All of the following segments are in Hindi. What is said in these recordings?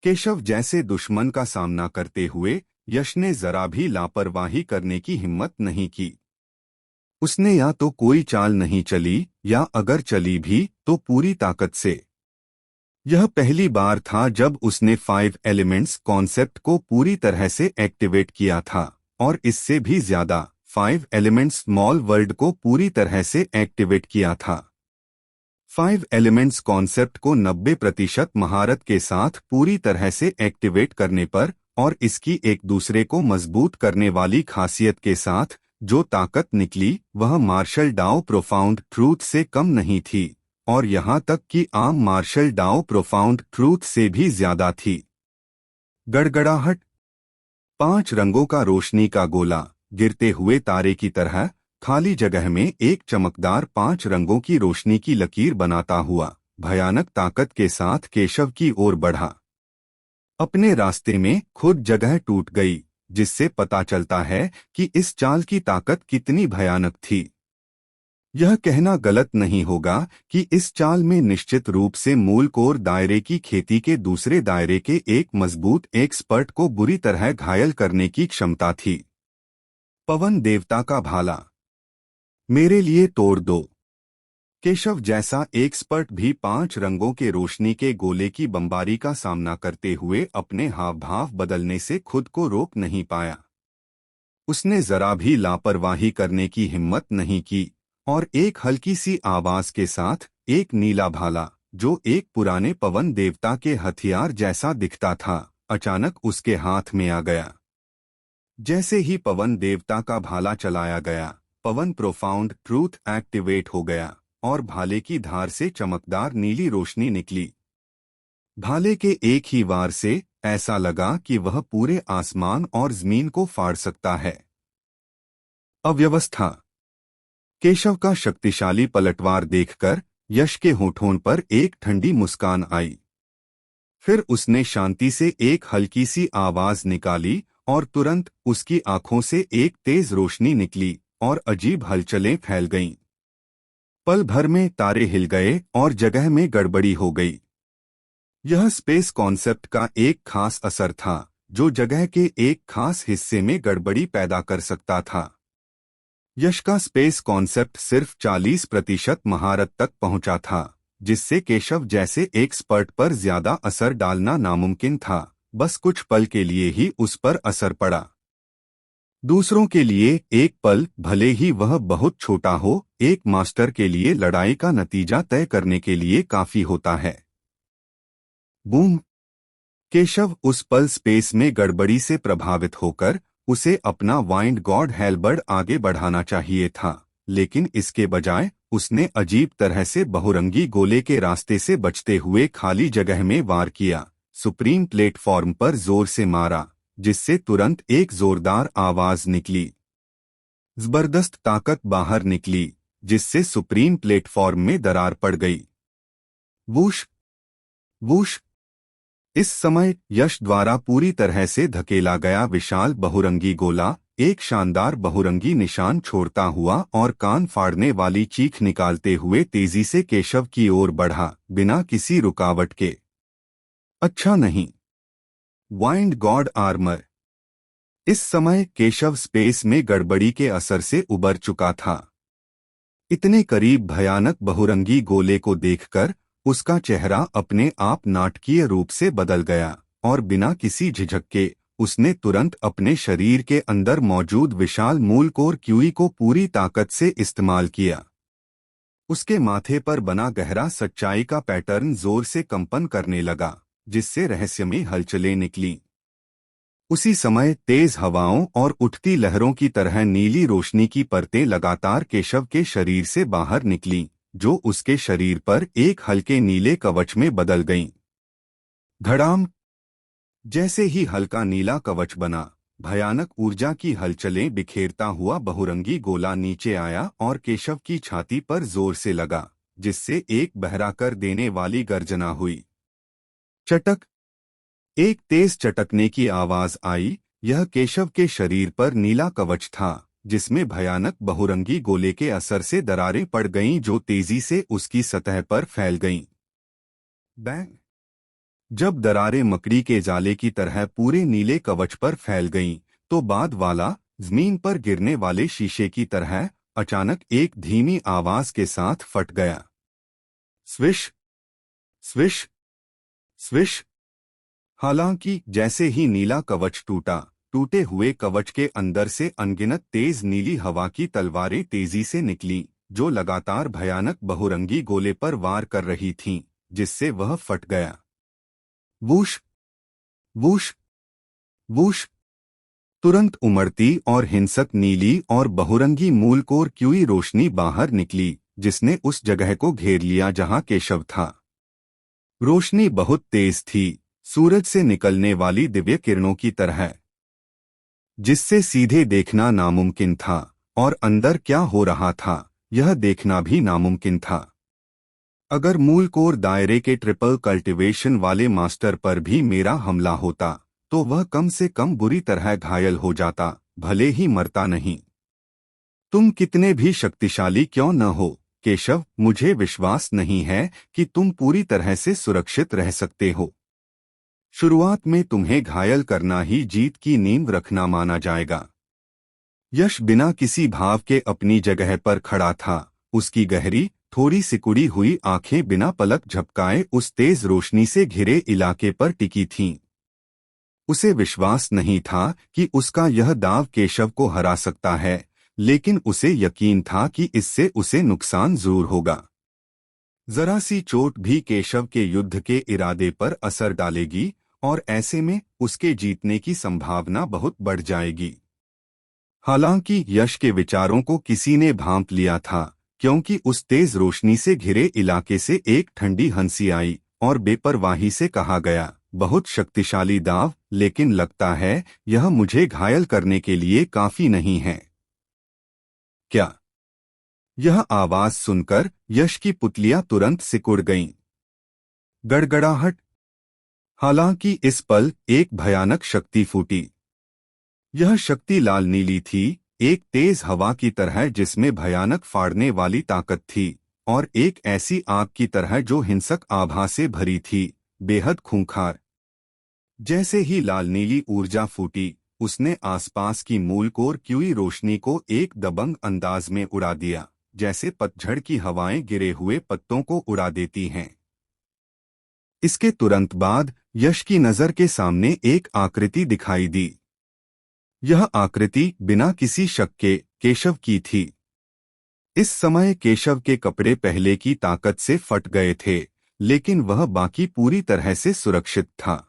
केशव जैसे दुश्मन का सामना करते हुए यश ने जरा भी लापरवाही करने की हिम्मत नहीं की। उसने या तो कोई चाल नहीं चली या अगर चली भी तो पूरी ताकत से। यह पहली बार था जब उसने 5 एलिमेंट्स कॉन्सेप्ट को पूरी तरह से एक्टिवेट किया था, और इससे भी ज्यादा 5 एलिमेंट्स स्मॉल वर्ल्ड को पूरी तरह से एक्टिवेट किया था। 5 एलिमेंट्स कॉन्सेप्ट को 90% महारत के साथ पूरी तरह से एक्टिवेट करने पर और इसकी एक दूसरे को मजबूत करने वाली खासियत के साथ जो ताकत निकली वह मार्शल डाओ प्रोफाउंड ट्रूथ से कम नहीं थी, और यहाँ तक कि आम मार्शल डाओ प्रोफाउंड ट्रूथ से भी ज्यादा थी। गड़गड़ाहट। 5 रंगों का रोशनी का गोला गिरते हुए तारे की तरह खाली जगह में एक चमकदार 5 रंगों की रोशनी की लकीर बनाता हुआ भयानक ताकत के साथ केशव की ओर बढ़ा। अपने रास्ते में खुद जगह टूट गई, जिससे पता चलता है कि इस चाल की ताकत कितनी भयानक थी। यह कहना गलत नहीं होगा कि इस चाल में निश्चित रूप से मूल कोर दायरे की खेती के दूसरे दायरे के एक मजबूत एक्सपर्ट को बुरी तरह घायल करने की क्षमता थी। पवन देवता का भाला, मेरे लिए तोड़ दो। केशव जैसा एक्सपर्ट भी 5 रंगों के रोशनी के गोले की बमबारी का सामना करते हुए अपने हाव भाव बदलने से खुद को रोक नहीं पाया। उसने जरा भी लापरवाही करने की हिम्मत नहीं की, और एक हल्की सी आवाज के साथ एक नीला भाला जो एक पुराने पवन देवता के हथियार जैसा दिखता था अचानक उसके हाथ में आ गया। जैसे ही पवन देवता का भाला चलाया गया, पवन प्रोफाउंड ट्रूथ एक्टिवेट हो गया और भाले की धार से चमकदार नीली रोशनी निकली। भाले के एक ही वार से ऐसा लगा कि वह पूरे आसमान और जमीन को फाड़ सकता है। अव्यवस्था। केशव का शक्तिशाली पलटवार देखकर यश के होठों पर एक ठंडी मुस्कान आई। फिर उसने शांति से एक हल्की सी आवाज निकाली और तुरंत उसकी आंखों से एक तेज रोशनी निकली और अजीब हलचलें फैल गईं। पल भर में तारे हिल गए और जगह में गड़बड़ी हो गई। यह स्पेस कॉन्सेप्ट का एक खास असर था जो जगह के एक खास हिस्से में गड़बड़ी पैदा कर सकता था। यश का स्पेस कॉन्सेप्ट सिर्फ 40% महारत तक पहुंचा था, जिससे केशव जैसे एक्सपर्ट पर ज्यादा असर डालना नामुमकिन था। बस कुछ पल के लिए ही उस पर असर पड़ा। दूसरों के लिए एक पल, भले ही वह बहुत छोटा हो, एक मास्टर के लिए लड़ाई का नतीजा तय करने के लिए काफी होता है। बूम। केशव उस पल स्पेस में गड़बड़ी से प्रभावित होकर उसे अपना वाइंड गॉड हेलबर्ड आगे बढ़ाना चाहिए था, लेकिन इसके बजाय उसने अजीब तरह से बहुरंगी गोले के रास्ते से बचते हुए खाली जगह में वार किया, सुप्रीम प्लेटफॉर्म पर जोर से मारा, जिससे तुरंत एक जोरदार आवाज निकली। जबरदस्त ताकत बाहर निकली, जिससे सुप्रीम प्लेटफॉर्म में दरार पड़ गई। Whoosh whoosh. इस समय यश द्वारा पूरी तरह से धकेला गया विशाल बहुरंगी गोला एक शानदार बहुरंगी निशान छोड़ता हुआ और कान फाड़ने वाली चीख निकालते हुए तेजी से केशव की ओर बढ़ा, बिना किसी रुकावट के। अच्छा नहीं। Wind God armour. इस समय केशव स्पेस में गड़बड़ी के असर से उबर चुका था। इतने करीब भयानक बहुरंगी गोले को देखकर उसका चेहरा अपने आप नाटकीय रूप से बदल गया और बिना किसी झिझक के उसने तुरंत अपने शरीर के अंदर मौजूद विशाल मूल कोर क्यूई को पूरी ताकत से इस्तेमाल किया। उसके माथे पर बना गहरा सच्चाई का पैटर्न जोर से कंपन करने लगा, जिससे रहस्यमय हलचलें निकलीं। उसी समय तेज हवाओं और उठती लहरों की तरह नीली रोशनी की परतें लगातार केशव के शरीर से बाहर निकलीं, जो उसके शरीर पर एक हल्के नीले कवच में बदल गईं। धड़ाम। जैसे ही हल्का नीला कवच बना, भयानक ऊर्जा की हलचलें बिखेरता हुआ बहुरंगी गोला नीचे आया और केशव की छाती पर जोर से लगा, जिससे एक बहरा कर देने वाली गर्जना हुई। चटक। एक तेज चटकने की आवाज आई। यह केशव के शरीर पर नीला कवच था, जिसमें भयानक बहुरंगी गोले के असर से दरारें पड़ गईं जो तेजी से उसकी सतह पर फैल गईं। बैंग। जब दरारें मकड़ी के जाले की तरह पूरे नीले कवच पर फैल गईं, तो बाद वाला जमीन पर गिरने वाले शीशे की तरह अचानक एक धीमी आवाज के साथ फट गया। Swish, swish, swish. हालांकि जैसे ही नीला कवच टूटा, टूटे हुए कवच के अंदर से अनगिनत तेज नीली हवा की तलवारें तेजी से निकलीं, जो लगातार भयानक बहुरंगी गोले पर वार कर रही थीं, जिससे वह फट गया। Whoosh, whoosh, whoosh. तुरंत उमड़ती और हिंसक नीली और बहुरंगी मूलकोर क्यूई रोशनी बाहर निकली, जिसने उस जगह को घेर लिया जहां केशव था। रोशनी बहुत तेज थी, सूरज से निकलने वाली दिव्य किरणों की तरह, जिससे सीधे देखना नामुमकिन था, और अंदर क्या हो रहा था यह देखना भी नामुमकिन था। अगर मूल कोर दायरे के ट्रिपल कल्टीवेशन वाले मास्टर पर भी मेरा हमला होता, तो वह कम से कम बुरी तरह घायल हो जाता, भले ही मरता नहीं। तुम कितने भी शक्तिशाली क्यों न हो केशव, मुझे विश्वास नहीं है कि तुम पूरी तरह से सुरक्षित रह सकते हो। शुरुआत में तुम्हें घायल करना ही जीत की नींव रखना माना जाएगा। यश बिना किसी भाव के अपनी जगह पर खड़ा था, उसकी गहरी, थोड़ी सिकुड़ी हुई आंखें बिना पलक झपकाए उस तेज रोशनी से घिरे इलाके पर टिकी थीं। उसे विश्वास नहीं था कि उसका यह दाव केशव को हरा सकता है, लेकिन उसे यकीन था कि इससे उसे नुकसान जरूर होगा। जरा सी चोट भी केशव के युद्ध के इरादे पर असर डालेगी, और ऐसे में उसके जीतने की संभावना बहुत बढ़ जाएगी। हालांकि यश के विचारों को किसी ने भांप लिया था, क्योंकि उस तेज रोशनी से घिरे इलाके से एक ठंडी हंसी आई और बेपरवाही से कहा गया, बहुत शक्तिशाली दाव, लेकिन लगता है यह मुझे घायल करने के लिए काफी नहीं है। क्या? यह आवाज सुनकर यश की पुतलियां तुरंत सिकुड़ गईं। गड़गड़ाहट। हालांकि इस पल एक भयानक शक्ति फूटी। यह शक्ति लाल नीली थी, एक तेज हवा की तरह जिसमें भयानक फाड़ने वाली ताकत थी, और एक ऐसी आग की तरह जो हिंसक आभा से भरी थी, बेहद खूंखार। जैसे ही लाल नीली ऊर्जा फूटी, उसने आसपास की मूलकोर क्यूई रोशनी को एक दबंग अंदाज में उड़ा दिया, जैसे पतझड़ की हवाएं गिरे हुए पत्तों को उड़ा देती हैं। इसके तुरंत बाद यश की नजर के सामने एक आकृति दिखाई दी। यह आकृति बिना किसी शक के केशव की थी। इस समय केशव के कपड़े पहले की ताकत से फट गए थे, लेकिन वह बाकी पूरी तरह से सुरक्षित था।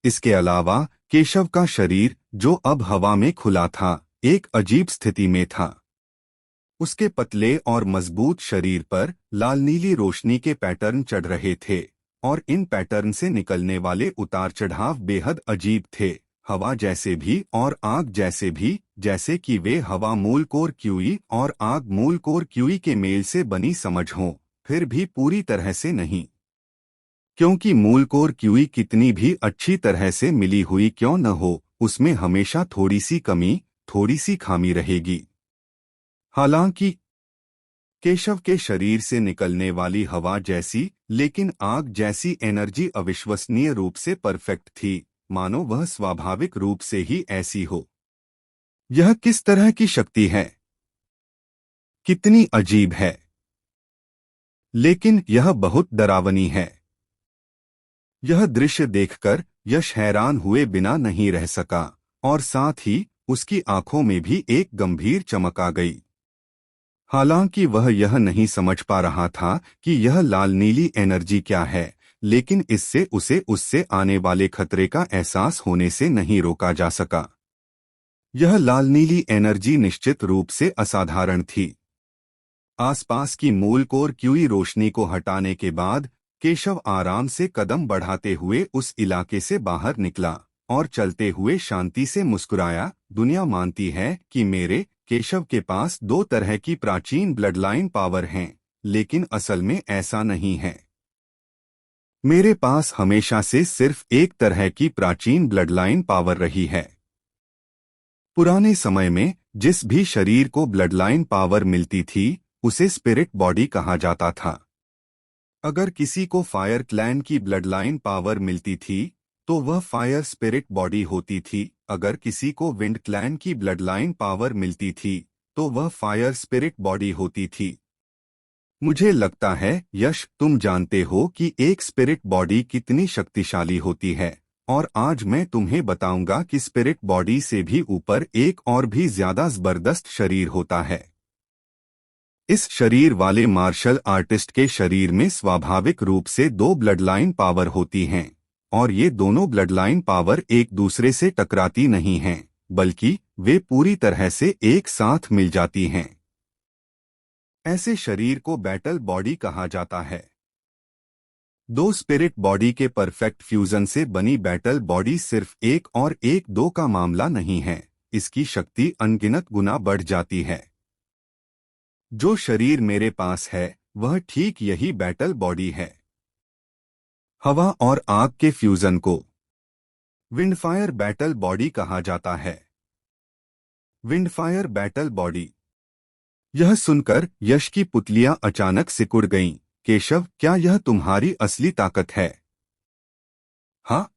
इसके अलावा केशव का शरीर, जो अब हवा में खुला था, एक अजीब स्थिति में था। उसके पतले और मजबूत शरीर पर लाल नीली रोशनी के पैटर्न चढ़ रहे थे, और इन पैटर्न से निकलने वाले उतार चढ़ाव बेहद अजीब थे, हवा जैसे भी और आग जैसे भी, जैसे कि वे हवा मूल कोर क्यूई और आग मूल कोर क्यूई के मेल से बनी समझ हो, फिर भी पूरी तरह से नहीं। क्योंकि मूल कोर क्यूई कितनी भी अच्छी तरह से मिली हुई क्यों न हो, उसमें हमेशा थोड़ी सी कमी, थोड़ी सी खामी रहेगी। हालांकि केशव के शरीर से निकलने वाली हवा जैसी, लेकिन आग जैसी एनर्जी अविश्वसनीय रूप से परफेक्ट थी, मानो वह स्वाभाविक रूप से ही ऐसी हो। यह किस तरह की शक्ति है? कितनी अजीब है। लेकिन यह बहुत डरावनी है। यह दृश्य देखकर यश हैरान हुए बिना नहीं रह सका, और साथ ही उसकी आंखों में भी एक गंभीर चमक आ गई। हालांकि वह यह नहीं समझ पा रहा था कि यह लाल नीली एनर्जी क्या है, लेकिन इससे उसे उससे आने वाले खतरे का एहसास होने से नहीं रोका जा सका। यह लाल नीली एनर्जी निश्चित रूप से असाधारण थी। आसपास की मूल कोर क्यूई रोशनी को हटाने के बाद केशव आराम से कदम बढ़ाते हुए उस इलाके से बाहर निकला और चलते हुए शांति से मुस्कुराया। दुनिया मानती है कि मेरे केशव के पास दो तरह की प्राचीन ब्लडलाइन पावर हैं, लेकिन असल में ऐसा नहीं है। मेरे पास हमेशा से सिर्फ एक तरह की प्राचीन ब्लडलाइन पावर रही है। पुराने समय में जिस भी शरीर को ब्लडलाइन पावर मिलती थी, उसे स्पिरिट बॉडी कहा जाता था। अगर किसी को फायर क्लैन की ब्लडलाइन पावर मिलती थी तो वह फायर स्पिरिट बॉडी होती थी। अगर किसी को विंड क्लैन की ब्लडलाइन पावर मिलती थी तो वह फायर स्पिरिट बॉडी होती थी। मुझे लगता है यश, तुम जानते हो कि एक स्पिरिट बॉडी कितनी शक्तिशाली होती है, और आज मैं तुम्हें बताऊंगा कि स्पिरिट बॉडी से भी ऊपर एक और भी ज्यादा जबरदस्त शरीर होता है। इस शरीर वाले मार्शल आर्टिस्ट के शरीर में स्वाभाविक रूप से दो ब्लडलाइन पावर होती हैं, और ये दोनों ब्लडलाइन पावर एक दूसरे से टकराती नहीं हैं, बल्कि वे पूरी तरह से एक साथ मिल जाती हैं। ऐसे शरीर को बैटल बॉडी कहा जाता है। दो स्पिरिट बॉडी के परफेक्ट फ्यूजन से बनी बैटल बॉडी सिर्फ एक और एक दो का मामला नहीं है, इसकी शक्ति अनगिनत गुना बढ़ जाती है। जो शरीर मेरे पास है वह ठीक यही बैटल बॉडी है। हवा और आग के फ्यूजन को विंडफायर बैटल बॉडी कहा जाता है। विंडफायर बैटल बॉडी। यह सुनकर यश की पुतलियां अचानक सिकुड़ गईं। केशव, क्या यह तुम्हारी असली ताकत है? हाँ,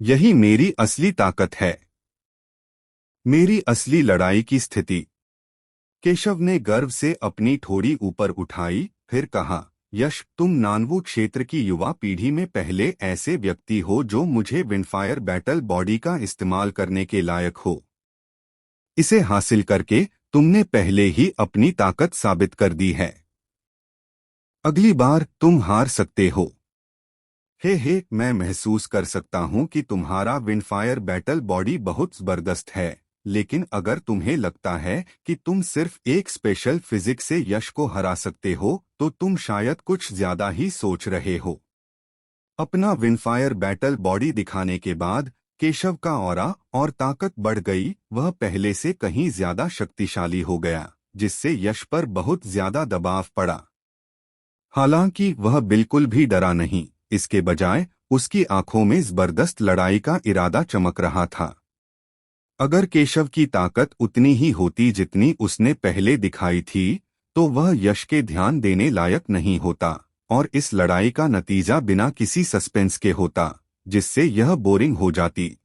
यही मेरी असली ताकत है, मेरी असली लड़ाई की स्थिति। केशव ने गर्व से अपनी ठोड़ी ऊपर उठाई, फिर कहा, यश, तुम नानवू क्षेत्र की युवा पीढ़ी में पहले ऐसे व्यक्ति हो जो मुझे विंडफायर बैटल बॉडी का इस्तेमाल करने के लायक हो। इसे हासिल करके तुमने पहले ही अपनी ताकत साबित कर दी है। अगली बार तुम हार सकते हो। हे, मैं महसूस कर सकता हूं कि तुम्हारा विंडफायर बैटल बॉडी बहुत जबरदस्त है, लेकिन अगर तुम्हें लगता है कि तुम सिर्फ एक स्पेशल फिजिक्स से यश को हरा सकते हो तो तुम शायद कुछ ज्यादा ही सोच रहे हो। अपना विंडफायर बैटल बॉडी दिखाने के बाद केशव का ऑरा और ताकत बढ़ गई। वह पहले से कहीं ज्यादा शक्तिशाली हो गया, जिससे यश पर बहुत ज्यादा दबाव पड़ा। हालांकि वह बिल्कुल भी डरा नहीं, इसके बजाय उसकी आंखों में जबरदस्त लड़ाई का इरादा चमक रहा था। अगर केशव की ताकत उतनी ही होती जितनी उसने पहले दिखाई थी तो वह यश के ध्यान देने लायक नहीं होता, और इस लड़ाई का नतीजा बिना किसी सस्पेंस के होता, जिससे यह बोरिंग हो जाती।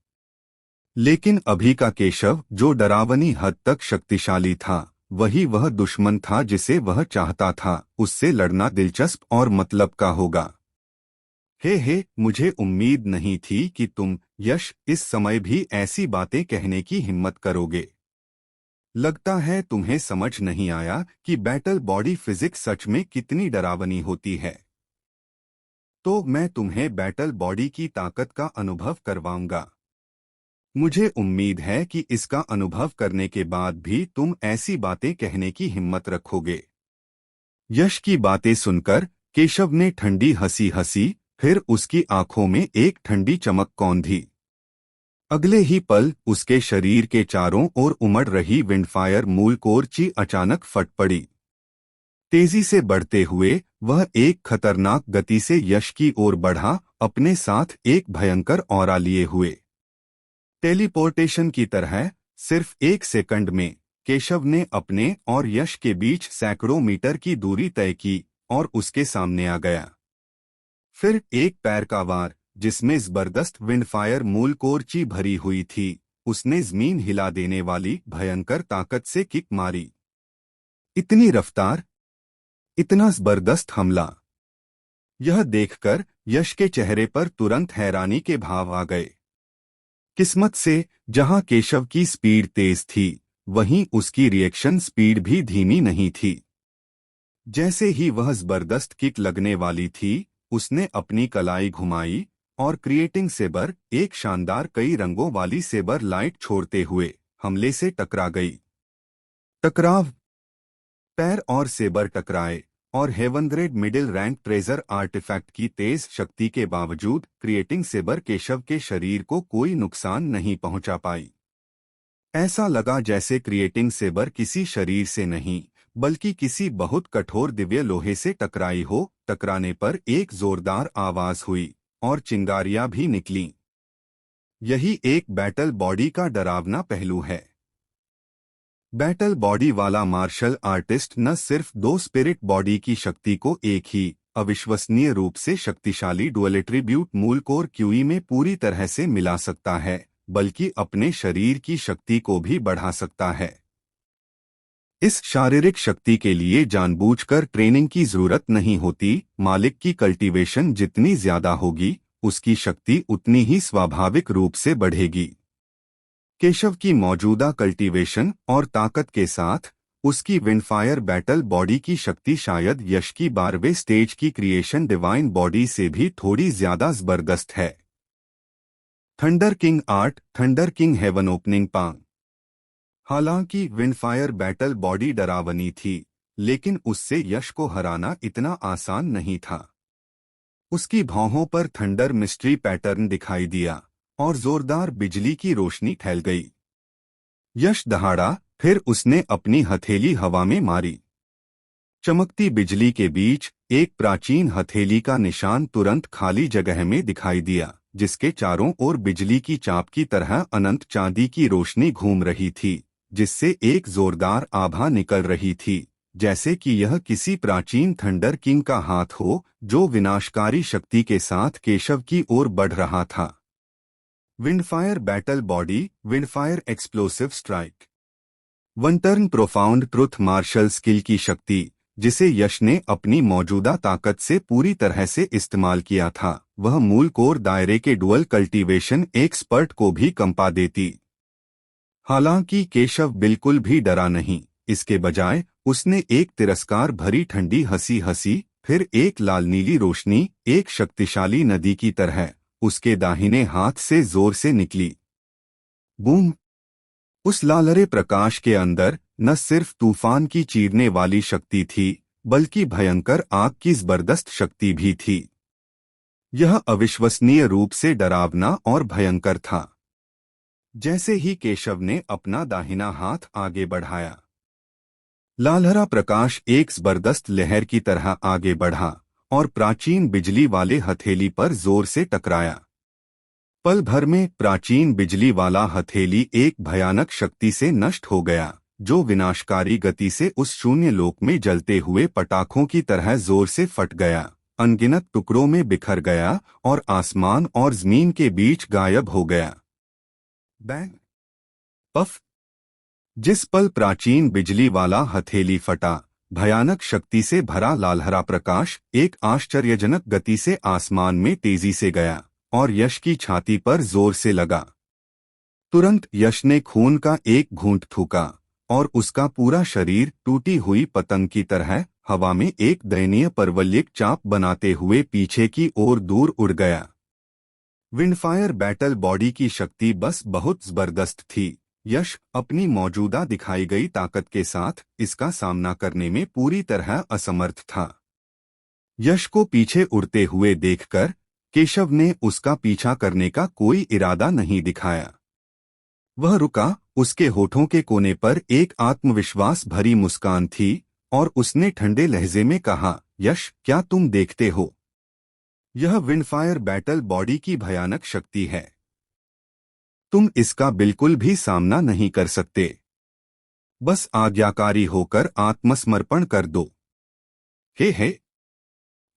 लेकिन अभी का केशव, जो डरावनी हद तक शक्तिशाली था, वही वह दुश्मन था जिसे वह चाहता था। उससे लड़ना दिलचस्प और मतलब का होगा। हे, मुझे उम्मीद नहीं थी कि तुम, यश, इस समय भी ऐसी बातें कहने की हिम्मत करोगे। लगता है तुम्हें समझ नहीं आया कि बैटल बॉडी फिजिक्स सच में कितनी डरावनी होती है। तो मैं तुम्हें बैटल बॉडी की ताकत का अनुभव करवाऊंगा। मुझे उम्मीद है कि इसका अनुभव करने के बाद भी तुम ऐसी बातें कहने की हिम्मत रखोगे। यश की बातें सुनकर केशव ने ठंडी हंसी हंसी, फिर उसकी आंखों में एक ठंडी चमक कौंधी। अगले ही पल उसके शरीर के चारों ओर उमड़ रही विंडफायर मूल कोरची अचानक फट पड़ी। तेजी से बढ़ते हुए वह एक खतरनाक गति से यश की ओर बढ़ा, अपने साथ एक भयंकर ऑरा लिए हुए। टेलीपोर्टेशन की तरह सिर्फ एक सेकंड में केशव ने अपने और यश के बीच सैकड़ों मीटर की दूरी तय की और उसके सामने आ गया। फिर एक पैर का वार, जिसमें जबरदस्त विंडफायर मूल कोरची भरी हुई थी, उसने जमीन हिला देने वाली भयंकर ताकत से किक मारी। इतनी रफ्तार, इतना जबरदस्त हमला! यह देखकर यश के चेहरे पर तुरंत हैरानी के भाव आ गए। किस्मत से जहां केशव की स्पीड तेज थी, वहीं उसकी रिएक्शन स्पीड भी धीमी नहीं थी। जैसे ही वह जबरदस्त किक लगने वाली थी, उसने अपनी कलाई घुमाई और क्रिएटिंग सेबर, एक शानदार कई रंगों वाली सेबर लाइट छोड़ते हुए, हमले से टकरा गई। टकराव, पैर और सेबर टकराए, और हेवनग्रेड मिडिल रैंक ट्रेजर आर्टिफैक्ट की तेज शक्ति के बावजूद क्रिएटिंग सेबर केशव के शरीर को कोई नुकसान नहीं पहुंचा पाई। ऐसा लगा जैसे क्रिएटिंग सेबर किसी शरीर से नहीं, बल्कि किसी बहुत कठोर दिव्य लोहे से टकराई हो। टकराने पर एक जोरदार आवाज हुई और चिंगारियां भी निकलीं। यही एक बैटल बॉडी का डरावना पहलू है। बैटल बॉडी वाला मार्शल आर्टिस्ट न सिर्फ दो स्पिरिट बॉडी की शक्ति को एक ही अविश्वसनीय रूप से शक्तिशाली डुअल एट्रीब्यूट मूल कोर क्यूई में पूरी तरह से मिला सकता है, बल्कि अपने शरीर की शक्ति को भी बढ़ा सकता है। इस शारीरिक शक्ति के लिए जानबूझकर ट्रेनिंग की जरूरत नहीं होती। मालिक की कल्टीवेशन जितनी ज्यादा होगी, उसकी शक्ति उतनी ही स्वाभाविक रूप से बढ़ेगी। केशव की मौजूदा कल्टीवेशन और ताकत के साथ उसकी विंडफायर बैटल बॉडी की शक्ति शायद यश की 12वें स्टेज की क्रिएशन डिवाइन बॉडी से भी थोड़ी ज्यादा जबरदस्त है। Thunder king art, thunder king heaven opening पांग। हालांकि विंडफायर बैटल बॉडी डरावनी थी, लेकिन उससे यश को हराना इतना आसान नहीं था। उसकी भौहों पर थंडर मिस्ट्री पैटर्न दिखाई दिया और जोरदार बिजली की रोशनी फैल गई। यश दहाड़ा, फिर उसने अपनी हथेली हवा में मारी। चमकती बिजली के बीच एक प्राचीन हथेली का निशान तुरंत खाली जगह में दिखाई दिया, जिसके चारों ओर बिजली की चाप की तरह अनंत चांदी की रोशनी घूम रही थी, जिससे एक जोरदार आभा निकल रही थी, जैसे कि यह किसी प्राचीन थंडर किंग का हाथ हो जो विनाशकारी शक्ति के साथ केशव की ओर बढ़ रहा था। Windfire battle body, windfire explosive strike. One turn profound truth martial skill की शक्ति, जिसे यश ने अपनी मौजूदा ताकत से पूरी तरह से इस्तेमाल किया था, वह मूल कोर दायरे के डुअल कल्टीवेशन एक्सपर्ट को भी कंपा देती। हालांकि केशव बिल्कुल भी डरा नहीं, इसके बजाय उसने एक तिरस्कार भरी ठंडी हंसी हंसी, फिर एक लाल नीली रोशनी एक शक्तिशाली नदी की तरह उसके दाहिने हाथ से जोर से निकली। बूम! उस लालरे प्रकाश के अंदर न सिर्फ तूफान की चीरने वाली शक्ति थी, बल्कि भयंकर आग की जबरदस्त शक्ति भी थी। यह अविश्वसनीय रूप से डरावना और भयंकर था। जैसे ही केशव ने अपना दाहिना हाथ आगे बढ़ाया, लालहरा प्रकाश एक जबरदस्त लहर की तरह आगे बढ़ा और प्राचीन बिजली वाले हथेली पर जोर से टकराया। पल भर में प्राचीन बिजली वाला हथेली एक भयानक शक्ति से नष्ट हो गया, जो विनाशकारी गति से उस शून्य लोक में जलते हुए पटाखों की तरह जोर से फट गया, अनगिनत टुकड़ों में बिखर गया और आसमान और जमीन के बीच गायब हो गया। बैंग! पफ! जिस पल प्राचीन बिजली वाला हथेली फटा, भयानक शक्ति से भरा लालहरा प्रकाश एक आश्चर्यजनक गति से आसमान में तेजी से गया और यश की छाती पर जोर से लगा। तुरंत यश ने खून का एक घूंट थूका और उसका पूरा शरीर टूटी हुई पतंग की तरह हवा में एक दयनीय परवलयिक चाप बनाते हुए पीछे की ओर दूर उड़ गया। विंडफायर बैटल बॉडी की शक्ति बस बहुत जबरदस्त थी। यश अपनी मौजूदा दिखाई गई ताकत के साथ इसका सामना करने में पूरी तरह असमर्थ था। यश को पीछे उड़ते हुए देखकर केशव ने उसका पीछा करने का कोई इरादा नहीं दिखाया। वह रुका, उसके होठों के कोने पर एक आत्मविश्वास भरी मुस्कान थी और उसने ठंडे लहजे में कहा, यश, क्या तुम देखते हो? यह विंडफायर बैटल बॉडी की भयानक शक्ति है। तुम इसका बिल्कुल भी सामना नहीं कर सकते। बस आज्ञाकारी होकर आत्मसमर्पण कर दो। हे।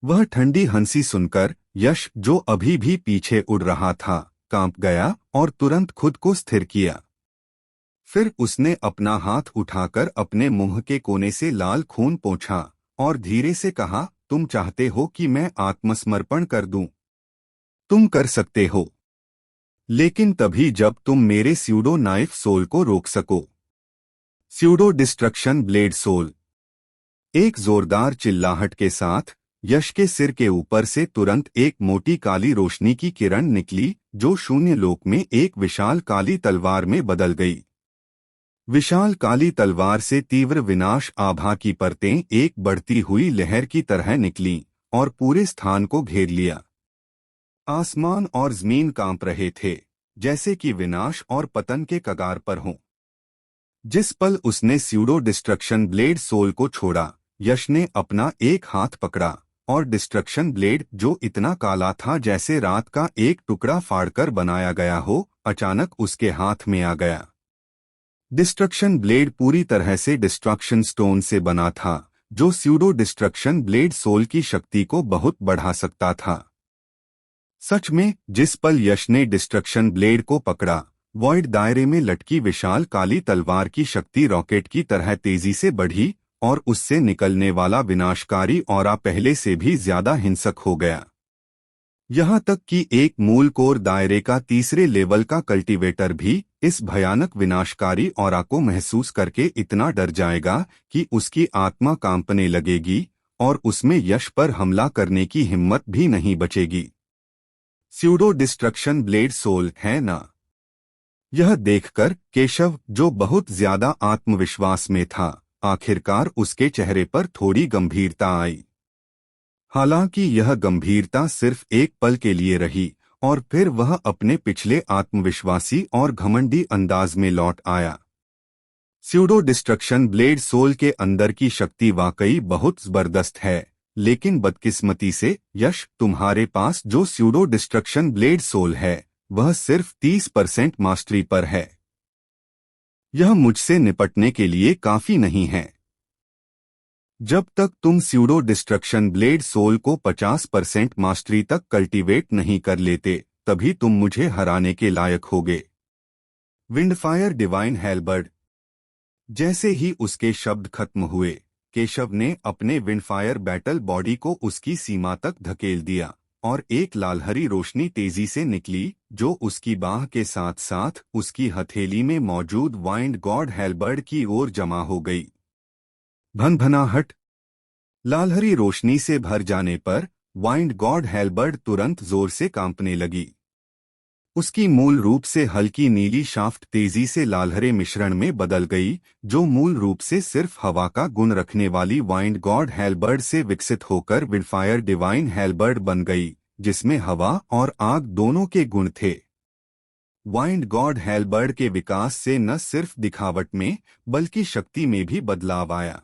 वह ठंडी हंसी सुनकर यश, जो अभी भी पीछे उड़ रहा था, कांप गया और तुरंत खुद को स्थिर किया। फिर उसने अपना हाथ उठाकर अपने मुंह के कोने से लाल खून पोंछा और धीरे से कहा, तुम चाहते हो कि मैं आत्मसमर्पण कर दूं? तुम कर सकते हो, लेकिन तभी जब तुम मेरे स्यूडो नाइफ सोल को रोक सको। Pseudo destruction blade soul. एक जोरदार चिल्लाहट के साथ यश के सिर के ऊपर से तुरंत एक मोटी काली रोशनी की किरण निकली, जो शून्य लोक में एक विशाल काली तलवार में बदल गई। विशाल काली तलवार से तीव्र विनाश आभा की परतें एक बढ़ती हुई लहर की तरह निकलीं और पूरे स्थान को घेर लिया। आसमान और जमीन कांप रहे थे, जैसे कि विनाश और पतन के कगार पर हों। जिस पल उसने स्यूडो डिस्ट्रक्शन ब्लेड सोल को छोड़ा, यश ने अपना एक हाथ पकड़ा और डिस्ट्रक्शन ब्लेड, जो इतना काला था जैसे रात का एक टुकड़ा फाड़कर बनाया गया हो, अचानक उसके हाथ में आ गया। डिस्ट्रक्शन ब्लेड पूरी तरह से डिस्ट्रक्शन स्टोन से बना था, जो स्यूडो डिस्ट्रक्शन ब्लेड सोल की शक्ति को बहुत बढ़ा सकता था। सच में, जिस पल यश ने डिस्ट्रक्शन ब्लेड को पकड़ा, वॉइड दायरे में लटकी विशाल काली तलवार की शक्ति रॉकेट की तरह तेजी से बढ़ी और उससे निकलने वाला विनाशकारी ऑरा पहले से भी ज्यादा हिंसक हो गया। यहाँ तक कि एक मूल कोर दायरे का तीसरे लेवल का कल्टीवेटर भी इस भयानक विनाशकारी ऑरा को महसूस करके इतना डर जाएगा कि उसकी आत्मा कांपने लगेगी और उसमें यश पर हमला करने की हिम्मत भी नहीं बचेगी। स्यूडो डिस्ट्रक्शन ब्लेड सोल है ना? यह देखकर केशव, जो बहुत ज्यादा आत्मविश्वास में था, आखिरकार उसके चेहरे पर थोड़ी गंभीरता आई। हालांकि यह गंभीरता सिर्फ एक पल के लिए रही और फिर वह अपने पिछले आत्मविश्वासी और घमंडी अंदाज में लौट आया। स्यूडो डिस्ट्रक्शन ब्लेड सोल के अंदर की शक्ति वाकई बहुत जबरदस्त है, लेकिन बदकिस्मती से यश, तुम्हारे पास जो स्यूडो डिस्ट्रक्शन ब्लेड सोल है वह सिर्फ 30% मास्टरी पर है। यह मुझसे निपटने के लिए काफी नहीं है। जब तक तुम स्यूडो डिस्ट्रक्शन ब्लेड सोल को 50% मास्टरी तक कल्टीवेट नहीं कर लेते, तभी तुम मुझे हराने के लायक होगे। विंडफायर डिवाइन हेलबर्ड। जैसे ही उसके शब्द खत्म हुए, केशव ने अपने विंडफायर बैटल बॉडी को उसकी सीमा तक धकेल दिया और एक लालहरी रोशनी तेजी से निकली, जो उसकी बाह के साथ साथ उसकी हथेली में मौजूद वाइंड गॉड हेलबर्ड की ओर जमा हो गई। भनभनाहट। लालहरी रोशनी से भर जाने पर वाइंड गॉड हेलबर्ड तुरंत जोर से कांपने लगी। उसकी मूल रूप से हल्की नीली शाफ्ट तेजी से लालहरे मिश्रण में बदल गई, जो मूल रूप से सिर्फ हवा का गुण रखने वाली वाइंड गॉड हेलबर्ड से विकसित होकर विंडफायर डिवाइन हेलबर्ड बन गई, जिसमें हवा और आग दोनों के गुण थे। वाइंड गॉड हेलबर्ड के विकास से न सिर्फ दिखावट में बल्कि शक्ति में भी बदलाव आया।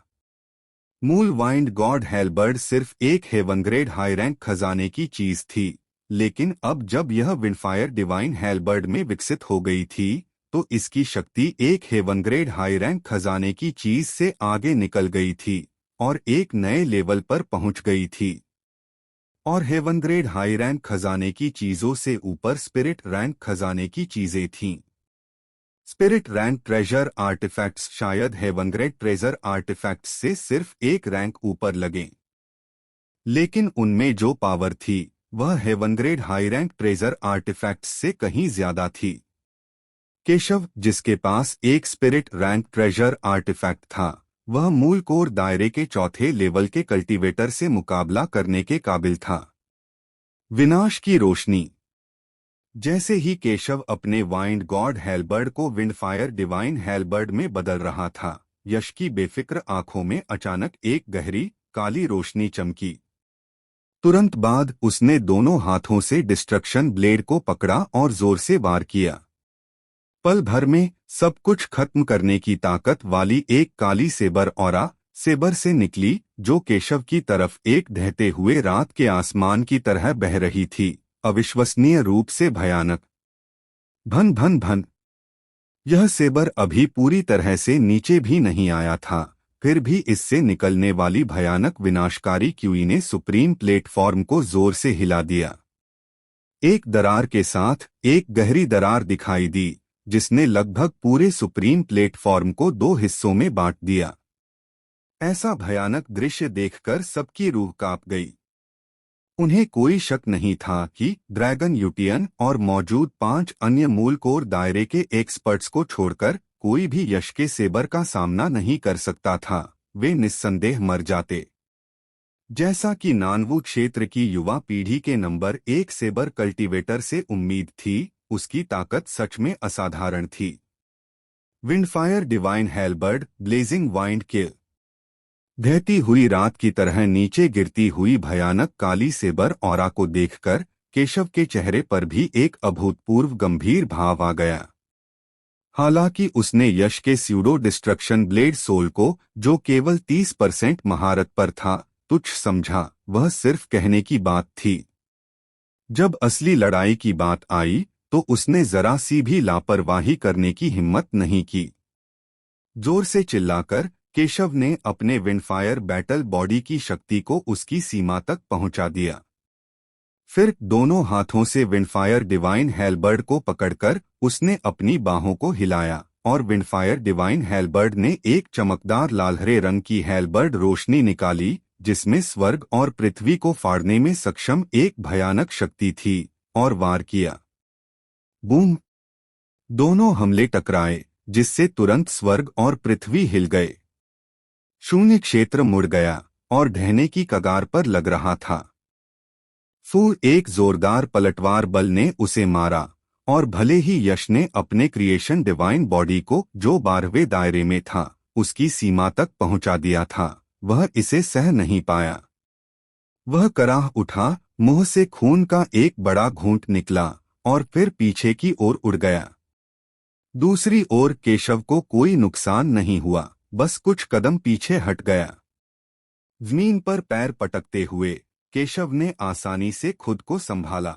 मूल वाइंड गॉड हेलबर्ड सिर्फ एक हेवनग्रेड हाई रैंक खजाने की चीज थी, लेकिन अब जब यह विंडफायर डिवाइन हेलबर्ड में विकसित हो गई थी, तो इसकी शक्ति एक हेवनग्रेड हाई रैंक खजाने की चीज से आगे निकल गई थी और एक नए लेवल पर पहुंच गई थी। और हेवनग्रेड हाई रैंक खजाने की चीजों से ऊपर स्पिरिट रैंक खजाने की चीजें थीं। स्पिरिट रैंक ट्रेजर आर्टिफैक्ट्स शायद हेवनग्रेड ट्रेजर आर्टिफैक्ट्स से सिर्फ एक रैंक ऊपर लगें, लेकिन उनमें जो पावर थी वह हेवनग्रेड हाई रैंक ट्रेजर आर्टिफैक्ट्स से कहीं ज्यादा थी। केशव, जिसके पास एक स्पिरिट रैंक ट्रेजर आर्टिफैक्ट था, वह मूल कोर दायरे के चौथे लेवल के कल्टीवेटर से मुकाबला करने के काबिल था। विनाश की रोशनी। जैसे ही केशव अपने वाइंड गॉड हेलबर्ड को विंडफायर डिवाइन हेलबर्ड में बदल रहा था, यश की बेफिक्र आंखों में अचानक एक गहरी काली रोशनी चमकी। तुरंत बाद उसने दोनों हाथों से डिस्ट्रक्शन ब्लेड को पकड़ा और जोर से वार किया। पल भर में सब कुछ खत्म करने की ताकत वाली एक काली सेबर ऑरा सेबर से निकली, जो केशव की तरफ एक ढहते हुए रात के आसमान की तरह बह रही थी, अविश्वसनीय रूप से भयानक। भन भन भन। यह सेबर अभी पूरी तरह से नीचे भी नहीं आया था, फिर भी इससे निकलने वाली भयानक विनाशकारी क्यूई ने सुप्रीम प्लेटफॉर्म को जोर से हिला दिया। एक दरार के साथ एक गहरी दरार दिखाई दी, जिसने लगभग पूरे सुप्रीम प्लेटफॉर्म को दो हिस्सों में बांट दिया। ऐसा भयानक दृश्य देखकर सबकी रूह कांप गई। उन्हें कोई शक नहीं था कि ड्रैगन यूटियन और मौजूद 5 अन्य मूल कोर दायरे के एक्सपर्ट्स को छोड़कर कोई भी यश के सेबर का सामना नहीं कर सकता था। वे निस्संदेह मर जाते। जैसा कि नानवू क्षेत्र की युवा पीढ़ी के नंबर 1 सेबर कल्टीवेटर से उम्मीद थी, उसकी ताकत सच में असाधारण थी। विंडफायर डिवाइन हेलबर्ड ब्लेजिंग वाइंड किल। ढहती हुई रात की तरह नीचे गिरती हुई भयानक काली सेबर ऑरा को देखकर केशव के चेहरे पर भी एक अभूतपूर्व गंभीर भाव आ गया। हालांकि उसने यश के स्यूडो डिस्ट्रक्शन ब्लेड सोल को, जो केवल 30% महारत पर था, तुच्छ समझा। वह सिर्फ कहने की बात थी। जब असली लड़ाई की बात आई तो उसने जरा सी भी लापरवाही करने की हिम्मत नहीं की। जोर से चिल्लाकर केशव ने अपने विंडफायर बैटल बॉडी की शक्ति को उसकी सीमा तक पहुंचा दिया। फिर दोनों हाथों से विंडफायर डिवाइन हेलबर्ड को पकड़कर उसने अपनी बाहों को हिलाया और विंडफायर डिवाइन हेलबर्ड ने एक चमकदार लालहरे रंग की हेलबर्ड रोशनी निकाली जिसमें स्वर्ग और पृथ्वी को फाड़ने में सक्षम एक भयानक शक्ति थी और वार किया। बूम! दोनों हमले टकराए जिससे तुरंत स्वर्ग और पृथ्वी हिल गए। शून्य क्षेत्र मुड़ गया और ढहने की कगार पर लग रहा था। एक जोरदार पलटवार बल ने उसे मारा और भले ही यश ने अपने क्रिएशन डिवाइन बॉडी को जो 12वें दायरे में था उसकी सीमा तक पहुंचा दिया था, वह इसे सह नहीं पाया। वह कराह उठा, मुंह से खून का एक बड़ा घूंट निकला और फिर पीछे की ओर उड़ गया। दूसरी ओर केशव को कोई नुकसान नहीं हुआ, बस कुछ कदम पीछे हट गया। जमीन पर पैर पटकते हुए केशव ने आसानी से खुद को संभाला।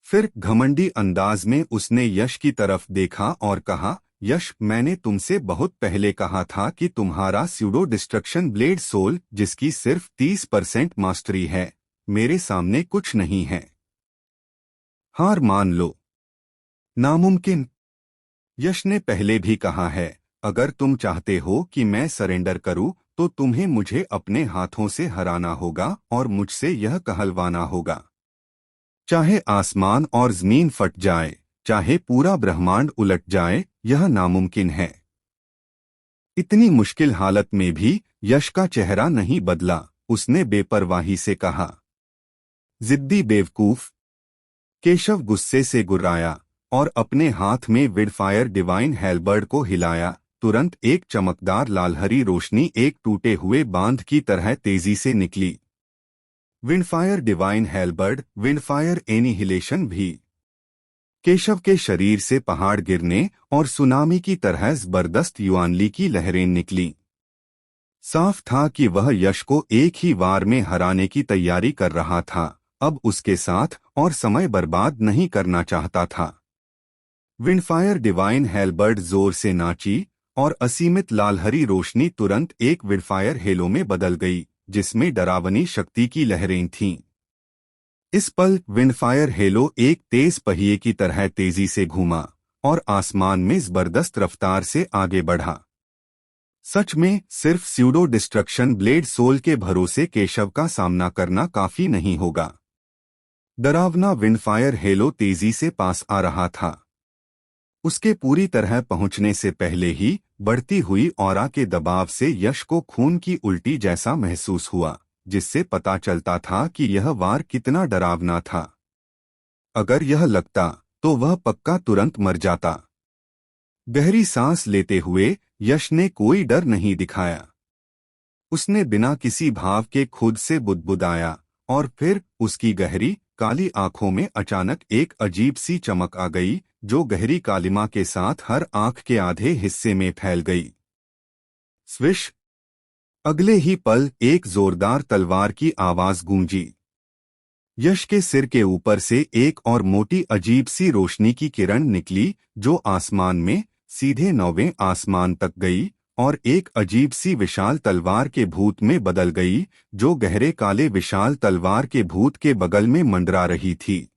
फिर घमंडी अंदाज में उसने यश की तरफ देखा और कहा, यश, मैंने तुमसे बहुत पहले कहा था कि तुम्हारा स्यूडो डिस्ट्रक्शन ब्लेड सोल, जिसकी सिर्फ 30% मास्टरी है, मेरे सामने कुछ नहीं है। हार मान लो। नामुमकिन। यश ने पहले भी कहा है, अगर तुम चाहते हो कि मैं सरेंडर करूं, तो तुम्हें मुझे अपने हाथों से हराना होगा और मुझसे यह कहलवाना होगा। चाहे आसमान और जमीन फट जाए, चाहे पूरा ब्रह्मांड उलट जाए, यह नामुमकिन है। इतनी मुश्किल हालत में भी यश का चेहरा नहीं बदला। उसने बेपरवाही से कहा, जिद्दी बेवकूफ। केशव गुस्से से गुर्राया और अपने हाथ में विंडफायर डिवाइन हेलबर्ड को हिलाया। तुरंत एक चमकदार लालहरी रोशनी एक टूटे हुए बांध की तरह तेजी से निकली। विंडफायर डिवाइन हेलबर्ड, विंडफायर एनिहिलेशन भी। केशव के शरीर से पहाड़ गिरने और सुनामी की तरह जबरदस्त युआनली की लहरें निकली। साफ था कि वह यश को एक ही वार में हराने की तैयारी कर रहा था, अब उसके साथ और समय बर्बाद नहीं करना चाहता था। विंडफायर डिवाइन हेलबर्ड जोर से नाची और असीमित लालहरी रोशनी तुरंत एक विंडफायर हेलो में बदल गई जिसमें डरावनी शक्ति की लहरें थीं। इस पल विंडफायर हेलो एक तेज पहिए की तरह तेजी से घूमा और आसमान में जबरदस्त रफ्तार से आगे बढ़ा। सच में सिर्फ स्यूडो डिस्ट्रक्शन ब्लेड सोल के भरोसे केशव का सामना करना काफी नहीं होगा। डरावना विंडफायर हेलो तेजी से पास आ रहा था। उसके पूरी तरह पहुंचने से पहले ही बढ़ती हुई ऑरा के दबाव से यश को खून की उल्टी जैसा महसूस हुआ, जिससे पता चलता था कि यह वार कितना डरावना था। अगर यह लगता तो वह पक्का तुरंत मर जाता। गहरी सांस लेते हुए यश ने कोई डर नहीं दिखाया। उसने बिना किसी भाव के खुद से बुदबुदाया और फिर उसकी गहरी काली आंखों में अचानक एक अजीब सी चमक आ गई जो गहरी कालिमा के साथ हर आंख के आधे हिस्से में फैल गई। स्विश! अगले ही पल एक जोरदार तलवार की आवाज गूंजी। यश के सिर के ऊपर से एक और मोटी अजीब सी रोशनी की किरण निकली जो आसमान में सीधे 9वें आसमान तक गई और एक अजीब सी विशाल तलवार के भूत में बदल गई जो गहरे काले विशाल तलवार के भूत के बगल में मंडरा रही थी।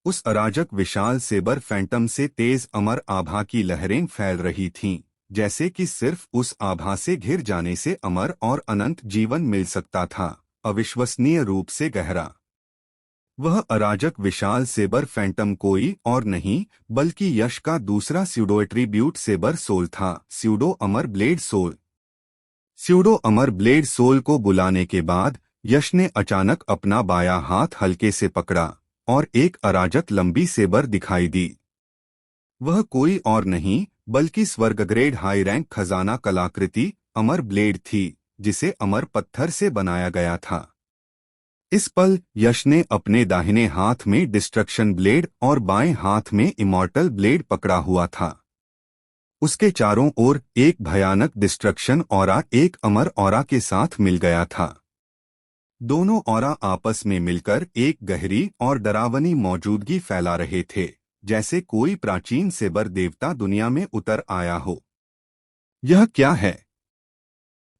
उस अराजक विशाल सेबर फैंटम से तेज अमर आभा की लहरें फैल रही थीं, जैसे कि सिर्फ उस आभा से घिर जाने से अमर और अनंत जीवन मिल सकता था, अविश्वसनीय रूप से गहरा। वह अराजक विशाल सेबर फैंटम कोई और नहीं बल्कि यश का दूसरा स्यूडो एट्रीब्यूट सेबर सोल था, स्यूडो अमर ब्लेड सोल। स्यूडो अमर ब्लेड सोल को बुलाने के बाद यश ने अचानक अपना बायां हाथ हल्के से पकड़ा और एक अराजक लंबी सेबर दिखाई दी। वह कोई और नहीं बल्कि स्वर्ग ग्रेड हाई रैंक खजाना कलाकृति अमर ब्लेड थी जिसे अमर पत्थर से बनाया गया था। इस पल यश ने अपने दाहिने हाथ में डिस्ट्रक्शन ब्लेड और बाएं हाथ में इमॉर्टल ब्लेड पकड़ा हुआ था। उसके चारों ओर एक भयानक डिस्ट्रक्शन ऑरा एक अमर ऑरा के साथ मिल गया था। दोनों ऑरा आपस में मिलकर एक गहरी और डरावनी मौजूदगी फैला रहे थे, जैसे कोई प्राचीन सेबर देवता दुनिया में उतर आया हो। यह क्या है?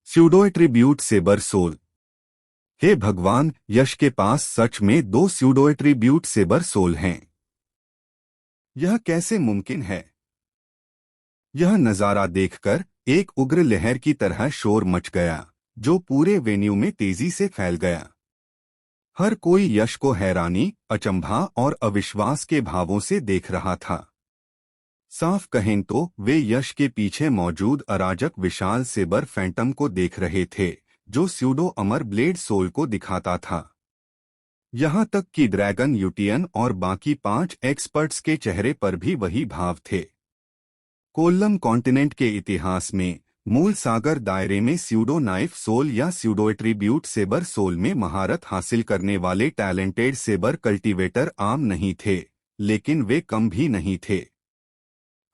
Pseudo attribute sabre soul. हे भगवान, यश के पास सच में दो स्यूडो एट्रीब्यूट सेबर सोल हैं। यह कैसे मुमकिन है? यह नजारा देखकर एक उग्र लहर की तरह शोर मच गया, जो पूरे वेन्यू में तेजी से फैल गया। हर कोई यश को हैरानी, अचंभा और अविश्वास के भावों से देख रहा था। साफ कहें तो वे यश के पीछे मौजूद अराजक विशाल सेबर फैंटम को देख रहे थे, जो स्यूडो अमर ब्लेड सोल को दिखाता था। यहां तक कि ड्रैगन यूटियन और बाकी 5 एक्सपर्ट्स के चेहरे पर भी वही भाव थे। कोल्लम कॉन्टिनेंट के इतिहास में मूल सागर दायरे में स्यूडो नाइफ सोल या स्यूडो एट्रीब्यूट सेबर सोल में महारत हासिल करने वाले टैलेंटेड सेबर कल्टीवेटर आम नहीं थे, लेकिन वे कम भी नहीं थे।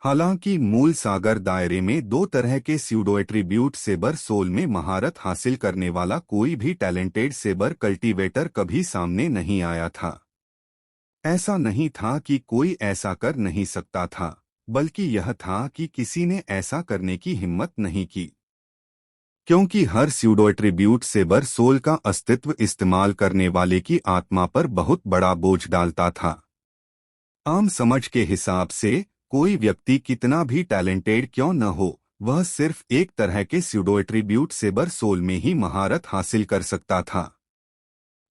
हालांकि मूल सागर दायरे में दो तरह के स्यूडो एट्रीब्यूट सेबर सोल में महारत हासिल करने वाला कोई भी टैलेंटेड सेबर कल्टीवेटर कभी सामने नहीं आया था। ऐसा नहीं था कि कोई ऐसा कर नहीं सकता था, बल्कि यह था कि किसी ने ऐसा करने की हिम्मत नहीं की, क्योंकि हर स्यूडो एट्रीब्यूट सेबर सोल का अस्तित्व इस्तेमाल करने वाले की आत्मा पर बहुत बड़ा बोझ डालता था। आम समझ के हिसाब से कोई व्यक्ति कितना भी टैलेंटेड क्यों न हो, वह सिर्फ एक तरह के स्यूडो एट्रीब्यूट सेबर सोल में ही महारत हासिल कर सकता था।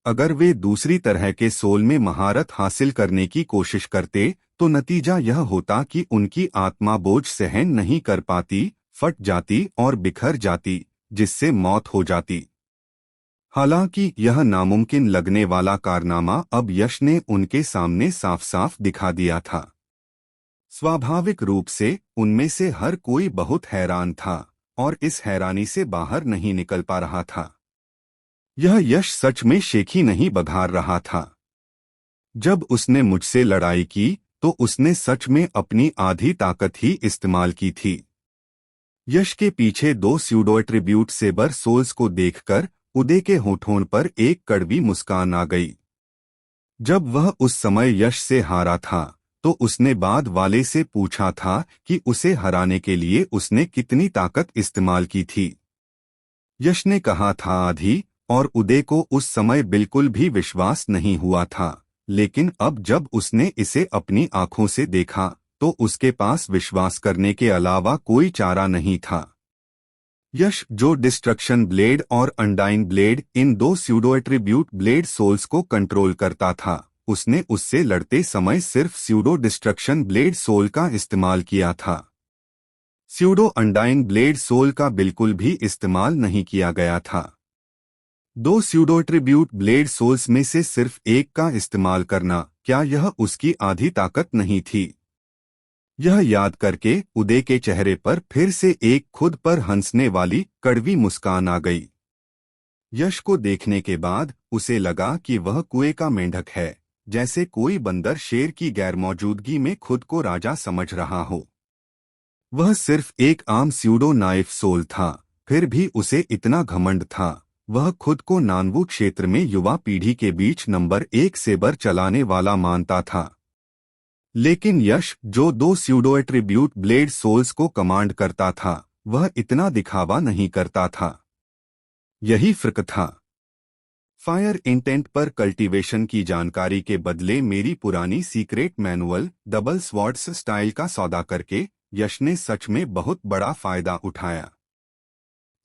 अगर वे दूसरी तरह के सोल में महारत हासिल करने की कोशिश करते तो नतीजा यह होता कि उनकी आत्मा बोझ सहन नहीं कर पाती, फट जाती और बिखर जाती, जिससे मौत हो जाती। हालांकि यह नामुमकिन लगने वाला कारनामा अब यश ने उनके सामने साफ साफ दिखा दिया था। स्वाभाविक रूप से उनमें से हर कोई बहुत हैरान था और इस हैरानी से बाहर नहीं निकल पा रहा था। यह यश सच में शेखी नहीं बघार रहा था। जब उसने मुझसे लड़ाई की तो उसने सच में अपनी आधी ताकत ही इस्तेमाल की थी। यश के पीछे दो स्यूडो एट्रीब्यूट सेबर सोल्स को देखकर उदय के होठों पर एक कड़वी मुस्कान आ गई। जब वह उस समय यश से हारा था तो उसने बाद वाले से पूछा था कि उसे हराने के लिए उसने कितनी ताकत इस्तेमाल की थी। यश ने कहा था आधी, और उदय को उस समय बिल्कुल भी विश्वास नहीं हुआ था, लेकिन अब जब उसने इसे अपनी आंखों से देखा तो उसके पास विश्वास करने के अलावा कोई चारा नहीं था। यश, जो डिस्ट्रक्शन ब्लेड और अंडाइन ब्लेड, इन दो स्यूडो एट्रीब्यूट ब्लेड सोल्स को कंट्रोल करता था, उसने उससे लड़ते समय सिर्फ स्यूडो डिस्ट्रक्शन ब्लेड सोल का इस्तेमाल किया था। स्यूडो अंडाइन ब्लेड सोल का बिल्कुल भी इस्तेमाल नहीं किया गया था। दो स्यूडो एट्रीब्यूट ब्लेड सोल्स में से सिर्फ एक का इस्तेमाल करना, क्या यह उसकी आधी ताकत नहीं थी? यह याद करके उदय के चेहरे पर फिर से एक खुद पर हंसने वाली कड़वी मुस्कान आ गई। यश को देखने के बाद उसे लगा कि वह कुएं का मेंढक है, जैसे कोई बंदर शेर की गैरमौजूदगी में खुद को राजा समझ रहा हो। वह सिर्फ एक आम स्यूडो नाइफ सोल था, फिर भी उसे इतना घमंड था। वह खुद को नानवू क्षेत्र में युवा पीढ़ी के बीच नंबर 1 सेबर चलाने वाला मानता था। लेकिन यश, जो दो स्यूडो एट्रीब्यूट ब्लेड सोल्स को कमांड करता था, वह इतना दिखावा नहीं करता था। यही फर्क था। फायर इंटेंट पर कल्टीवेशन की जानकारी के बदले मेरी पुरानी secret manual double swords style का सौदा करके यश ने सच में बहुत बड़ा फायदा उठाया।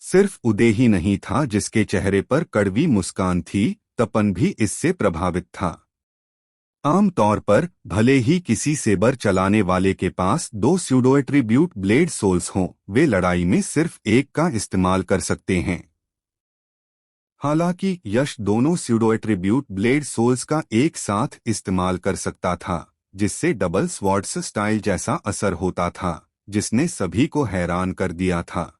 सिर्फ उदय ही नहीं था जिसके चेहरे पर कड़वी मुस्कान थी, तपन भी इससे प्रभावित था। आम तौर पर भले ही किसी सेबर चलाने वाले के पास दो स्यूडो एट्रीब्यूट ब्लेड सोल्स हों, वे लड़ाई में सिर्फ एक का इस्तेमाल कर सकते हैं। हालांकि यश दोनों स्यूडो एट्रीब्यूट ब्लेड सोल्स का एक साथ इस्तेमाल कर सकता था, जिससे डबल स्वॉर्ड्स स्टाइल जैसा असर होता था, जिसने सभी को हैरान कर दिया था।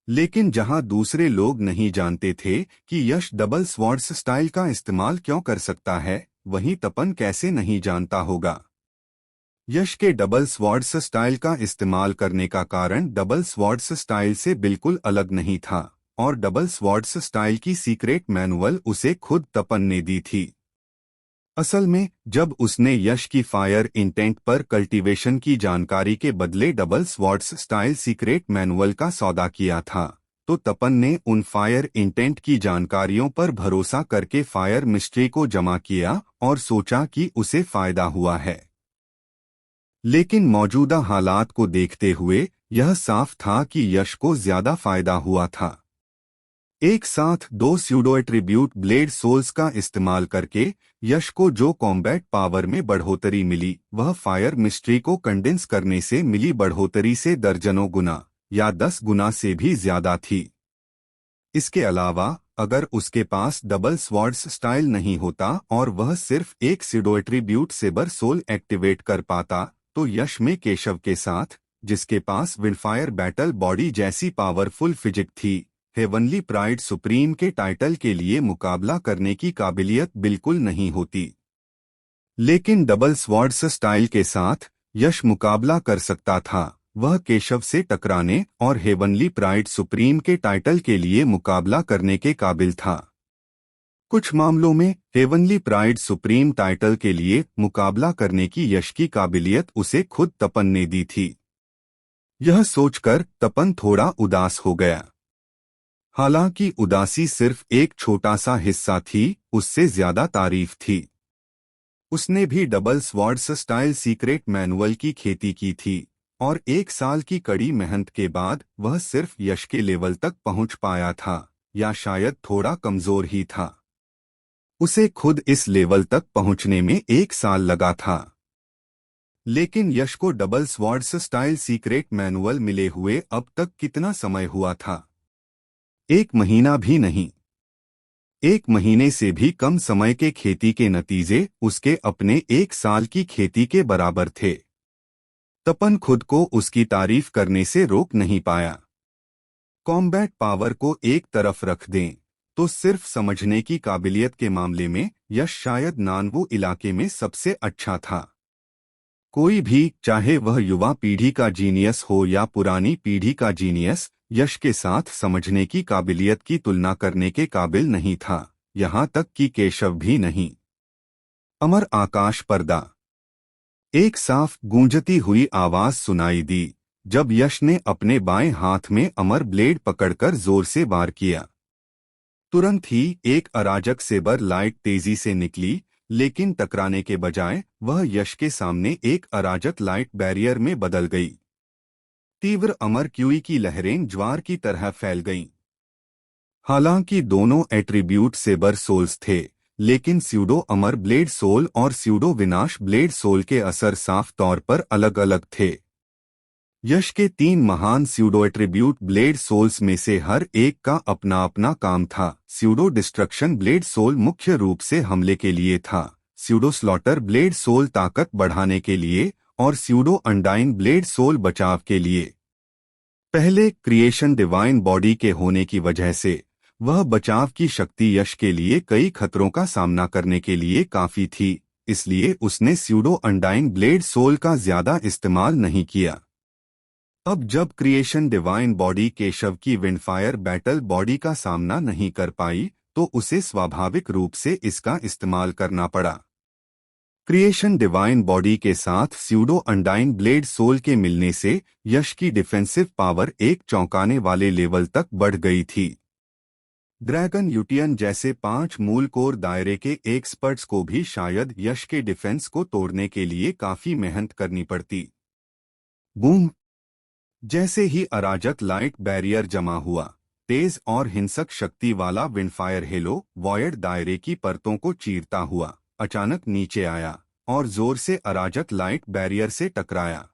लेकिन जहां दूसरे लोग नहीं जानते थे कि यश डबल स्वॉर्ड्स स्टाइल का इस्तेमाल क्यों कर सकता है, वहीं तपन कैसे नहीं जानता होगा। यश के डबल स्वॉर्ड्स स्टाइल का इस्तेमाल करने का कारण डबल स्वॉर्ड्स स्टाइल से बिल्कुल अलग नहीं था, और डबल स्वॉर्ड्स स्टाइल की सीक्रेट मैनुअल उसे खुद तपन ने दी थी। असल में जब उसने यश की फायर इंटेंट पर कल्टीवेशन की जानकारी के बदले double swords style secret manual का सौदा किया था, तो तपन ने उन फायर इंटेंट की जानकारियों पर भरोसा करके फायर मिस्ट्री को जमा किया और सोचा कि उसे फायदा हुआ है। लेकिन मौजूदा हालात को देखते हुए यह साफ था कि यश को ज्यादा फायदा हुआ था। एक साथ दो स्यूडो एट्रीब्यूट ब्लेड सोल्स का इस्तेमाल करके यश को जो कॉम्बैट पावर में बढ़ोतरी मिली वह फायर मिस्ट्री को कंडेंस करने से मिली बढ़ोतरी से दर्जनों गुना या 10 गुना से भी ज्यादा थी। इसके अलावा अगर उसके पास डबल स्वॉर्ड्स स्टाइल नहीं होता और वह सिर्फ एक pseudo attribute sabre soul activate कर पाता तो यश में केशव के साथ, जिसके पास विंडफायर बैटल बॉडी जैसी पावरफुल फिजिक थी, हेवनली प्राइड सुप्रीम के टाइटल के लिए मुकाबला करने की काबिलियत बिल्कुल नहीं होती। लेकिन डबल स्वॉर्ड्स स्टाइल के साथ यश मुकाबला कर सकता था। वह केशव से टकराने और हेवनली प्राइड सुप्रीम के टाइटल के लिए मुकाबला करने के काबिल था। कुछ मामलों में हेवनली प्राइड सुप्रीम टाइटल के लिए मुकाबला करने की यश की काबिलियत उसे खुद तपन ने दी थी। यह सोचकर तपन थोड़ा उदास हो गया। हालांकि उदासी सिर्फ एक छोटा सा हिस्सा थी, उससे ज्यादा तारीफ थी। उसने भी double swords style secret manual की खेती की थी और 1 साल की कड़ी मेहनत के बाद वह सिर्फ यश के लेवल तक पहुंच पाया था, या शायद थोड़ा कमजोर ही था। उसे खुद इस लेवल तक पहुंचने में 1 साल लगा था। लेकिन यश को double swords style secret manual मिले हुए अब तक कितना समय हुआ था? 1 महीना भी नहीं। 1 महीने से भी कम समय के खेती के नतीजे उसके अपने 1 साल की खेती के बराबर थे। तपन खुद को उसकी तारीफ करने से रोक नहीं पाया। कॉम्बैट पावर को एक तरफ रख दें तो सिर्फ समझने की काबिलियत के मामले में यश शायद नानवो इलाके में सबसे अच्छा था। कोई भी, चाहे वह युवा पीढ़ी का जीनियस हो या पुरानी पीढ़ी का जीनियस, यश के साथ समझने की काबिलियत की तुलना करने के काबिल नहीं था, यहाँ तक कि केशव भी नहीं। अमर आकाश पर्दा। एक साफ गूंजती हुई आवाज सुनाई दी जब यश ने अपने बाएं हाथ में अमर ब्लेड पकड़कर जोर से वार किया। तुरंत ही एक अराजक सेबर लाइट तेजी से निकली, लेकिन टकराने के बजाय वह यश के सामने एक अराजक लाइट बैरियर में बदल गई। तीव्र अमर क्यूई की लहरें ज्वार की तरह फैल गईं। हालांकि दोनों एट्रीब्यूट सेबर सोल्स थे, लेकिन स्यूडो अमर ब्लेड सोल और स्यूडो विनाश ब्लेड सोल के असर साफ तौर पर अलग अलग थे। यश के 3 महान स्यूडो एट्रीब्यूट ब्लेड सोल्स में से हर एक का अपना अपना काम था। स्यूडो डिस्ट्रक्शन ब्लेड सोल मुख्य रूप से हमले के लिए था, स्यूडो स्लॉटर ब्लेड सोल ताकत बढ़ाने के लिए और स्यूडो अंडाइन ब्लेड सोल बचाव के लिए। पहले क्रिएशन डिवाइन बॉडी के होने की वजह से वह बचाव की शक्ति यश के लिए कई खतरों का सामना करने के लिए काफी थी, इसलिए उसने स्यूडो अंडाइन ब्लेड सोल का ज्यादा इस्तेमाल नहीं किया। अब जब क्रिएशन डिवाइन बॉडी केशव की विंडफायर बैटल बॉडी का सामना नहीं कर पाई तो उसे स्वाभाविक रूप से इसका इस्तेमाल करना पड़ा। क्रिएशन डिवाइन बॉडी के साथ स्यूडो अंडाइन ब्लेड सोल के मिलने से यश की डिफेंसिव पावर एक चौंकाने वाले लेवल तक बढ़ गई थी। ड्रैगन यूटियन जैसे 5 मूल कोर दायरे के एक्सपर्ट्स को भी शायद यश के डिफेंस को तोड़ने के लिए काफी मेहनत करनी पड़ती। बूम! जैसे ही अराजक लाइट बैरियर जमा हुआ, तेज और हिंसक शक्ति वाला विंडफायर हेलो वॉयड दायरे की परतों को चीरता हुआ अचानक नीचे आया और जोर से अराजक लाइट बैरियर से टकराया।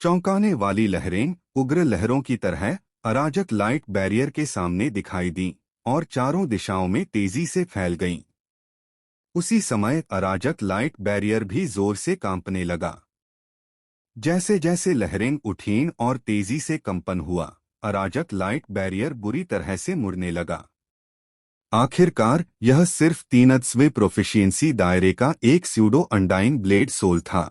चौंकाने वाली लहरें उग्र लहरों की तरह अराजक लाइट बैरियर के सामने दिखाई दीं और चारों दिशाओं में तेजी से फैल गईं। उसी समय अराजक लाइट बैरियर भी जोर से कांपने लगा। जैसे जैसे लहरें उठीं और तेजी से कंपन हुआ, अराजक लाइट बैरियर बुरी तरह से मुड़ने लगा। आखिरकार यह सिर्फ 3वीं प्रोफिशिएंसी दायरे का एक स्यूडो अंडाइन ब्लेड सोल था।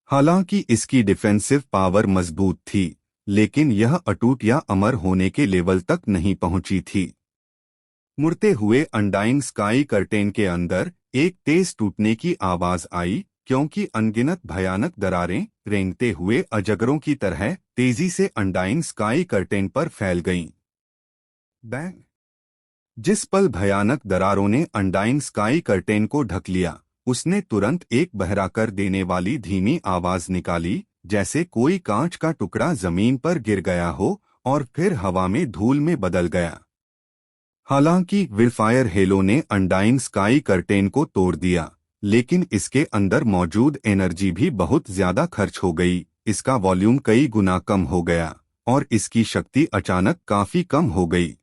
हालांकि इसकी डिफेंसिव पावर मजबूत थी, लेकिन यह अटूट या अमर होने के लेवल तक नहीं पहुंची थी। मुड़ते हुए अंडाइन स्काई कर्टेन के अंदर एक तेज टूटने की आवाज आई क्योंकि अनगिनत भयानक दरारें रेंगते हुए अजगरों की तरह तेजी से अंडाइन स्काई कर्टेन पर फैल गईं। बैंग! जिस पल भयानक दरारों ने अंडाइन स्काई कर्टेन को ढक लिया, उसने तुरंत एक बहरा कर देने वाली धीमी आवाज निकाली, जैसे कोई कांच का टुकड़ा जमीन पर गिर गया हो और फिर हवा में धूल में बदल गया। हालांकि विलफायर हेलो ने अंडाइन स्काई कर्टेन को तोड़ दिया, लेकिन इसके अंदर मौजूद एनर्जी भी बहुत ज्यादा खर्च हो गई। इसका वॉल्यूम कई गुना कम हो गया और इसकी शक्ति अचानक काफी कम हो गई।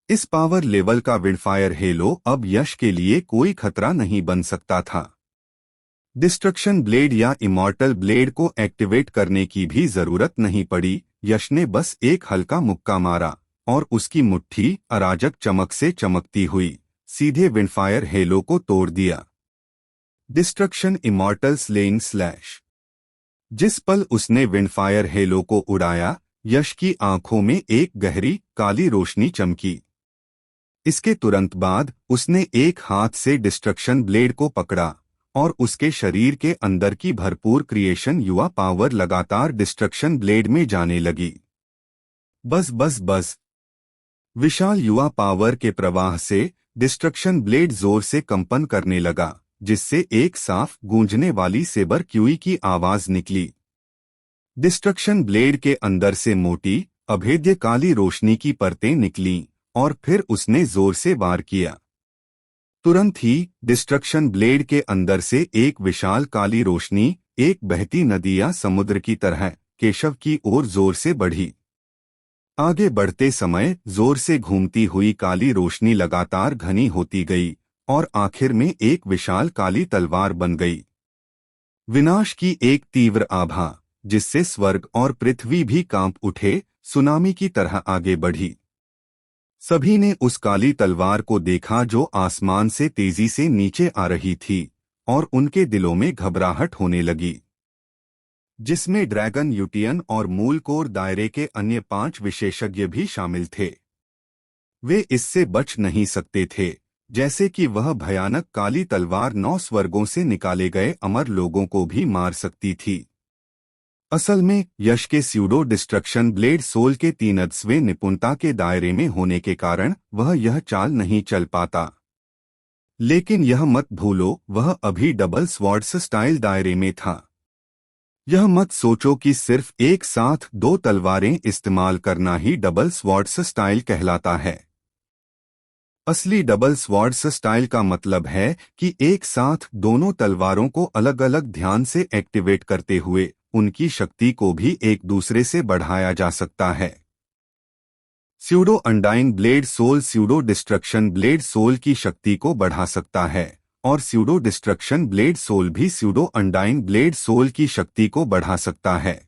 इस पावर लेवल का विलफायर हेलो अब यश के लिए कोई खतरा नहीं बन सकता था। डिस्ट्रक्शन ब्लेड या इमॉर्टल ब्लेड को एक्टिवेट करने की भी जरूरत नहीं पड़ी। यश ने बस एक हल्का मुक्का मारा और उसकी मुट्ठी अराजक चमक से चमकती हुई सीधे विलफायर हेलो को तोड़ दिया। Destruction immortal slaying slash. जिस पल उसने विंडफायर हेलो को उड़ाया, यश की आंखों में एक गहरी काली रोशनी चमकी। इसके तुरंत बाद उसने एक हाथ से डिस्ट्रक्शन ब्लेड को पकड़ा और उसके शरीर के अंदर की भरपूर क्रिएशन युवा पावर लगातार डिस्ट्रक्शन ब्लेड में जाने लगी। बस बस बस। विशाल युवा पावर के प्रवाह से डिस्ट्रक्शन ब्लेड जोर से कंपन करने लगा, जिससे एक साफ गूंजने वाली सेबर क्यूई की आवाज निकली। डिस्ट्रक्शन ब्लेड के अंदर से मोटी अभेद्य काली रोशनी की परतें निकलीं और फिर उसने जोर से वार किया। तुरंत ही डिस्ट्रक्शन ब्लेड के अंदर से एक विशाल काली रोशनी एक बहती नदी या समुद्र की तरह केशव की ओर जोर से बढ़ी। आगे बढ़ते समय जोर से घूमती हुई काली रोशनी लगातार घनी होती गई और आखिर में एक विशाल काली तलवार बन गई। विनाश की एक तीव्र आभा, जिससे स्वर्ग और पृथ्वी भी कांप उठे, सुनामी की तरह आगे बढ़ी। सभी ने उस काली तलवार को देखा जो आसमान से तेजी से नीचे आ रही थी, और उनके दिलों में घबराहट होने लगी। जिसमें ड्रैगन यूटियन और मूल कोर दायरे के अन्य 5 विशेषज्ञ भी शामिल थे। वे इससे बच नहीं सकते थे, जैसे कि वह भयानक काली तलवार 9 स्वर्गों से निकाले गए अमर लोगों को भी मार सकती थी। असल में यश के स्यूडो डिस्ट्रक्शन ब्लेड सोल के 3वीं निपुणता के दायरे में होने के कारण वह यह चाल नहीं चल पाता। लेकिन यह मत भूलो, वह अभी डबल स्वॉर्ड्स स्टाइल दायरे में था। यह मत सोचो कि सिर्फ एक साथ 2 तलवारें इस्तेमाल करना ही डबल स्वॉर्ड्स स्टाइल कहलाता है। असली डबल स्वॉर्ड्स स्टाइल का मतलब है कि एक साथ दोनों तलवारों को अलग अलग ध्यान से एक्टिवेट करते हुए उनकी शक्ति को भी एक दूसरे से बढ़ाया जा सकता है। Pseudo undine blade soul pseudo destruction blade soul की शक्ति को बढ़ा सकता है, और स्यूडो डिस्ट्रक्शन ब्लेड सोल भी स्यूडो अंडाइन ब्लेड सोल की शक्ति को बढ़ा सकता है।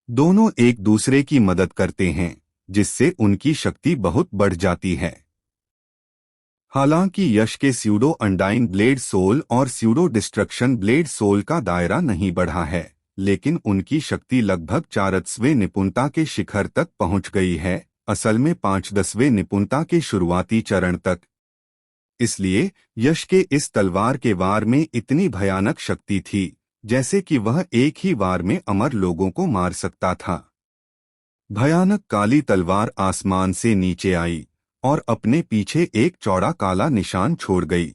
दोनों एक दूसरे की मदद करते हैं, जिससे उनकी शक्ति बहुत बढ़ जाती है। हालांकि यश के स्यूडो अंडाइन ब्लेड सोल और स्यूडो डिस्ट्रक्शन ब्लेड सोल का दायरा नहीं बढ़ा है, लेकिन उनकी शक्ति लगभग 4वीं निपुणता के शिखर तक पहुंच गई है, असल में 5वीं निपुणता के शुरुआती चरण तक। इसलिए यश के इस तलवार के वार में इतनी भयानक शक्ति थी, जैसे कि वह एक ही वार में अमर लोगों को मार सकता था। भयानक काली तलवार आसमान से नीचे आई और अपने पीछे एक चौड़ा काला निशान छोड़ गई।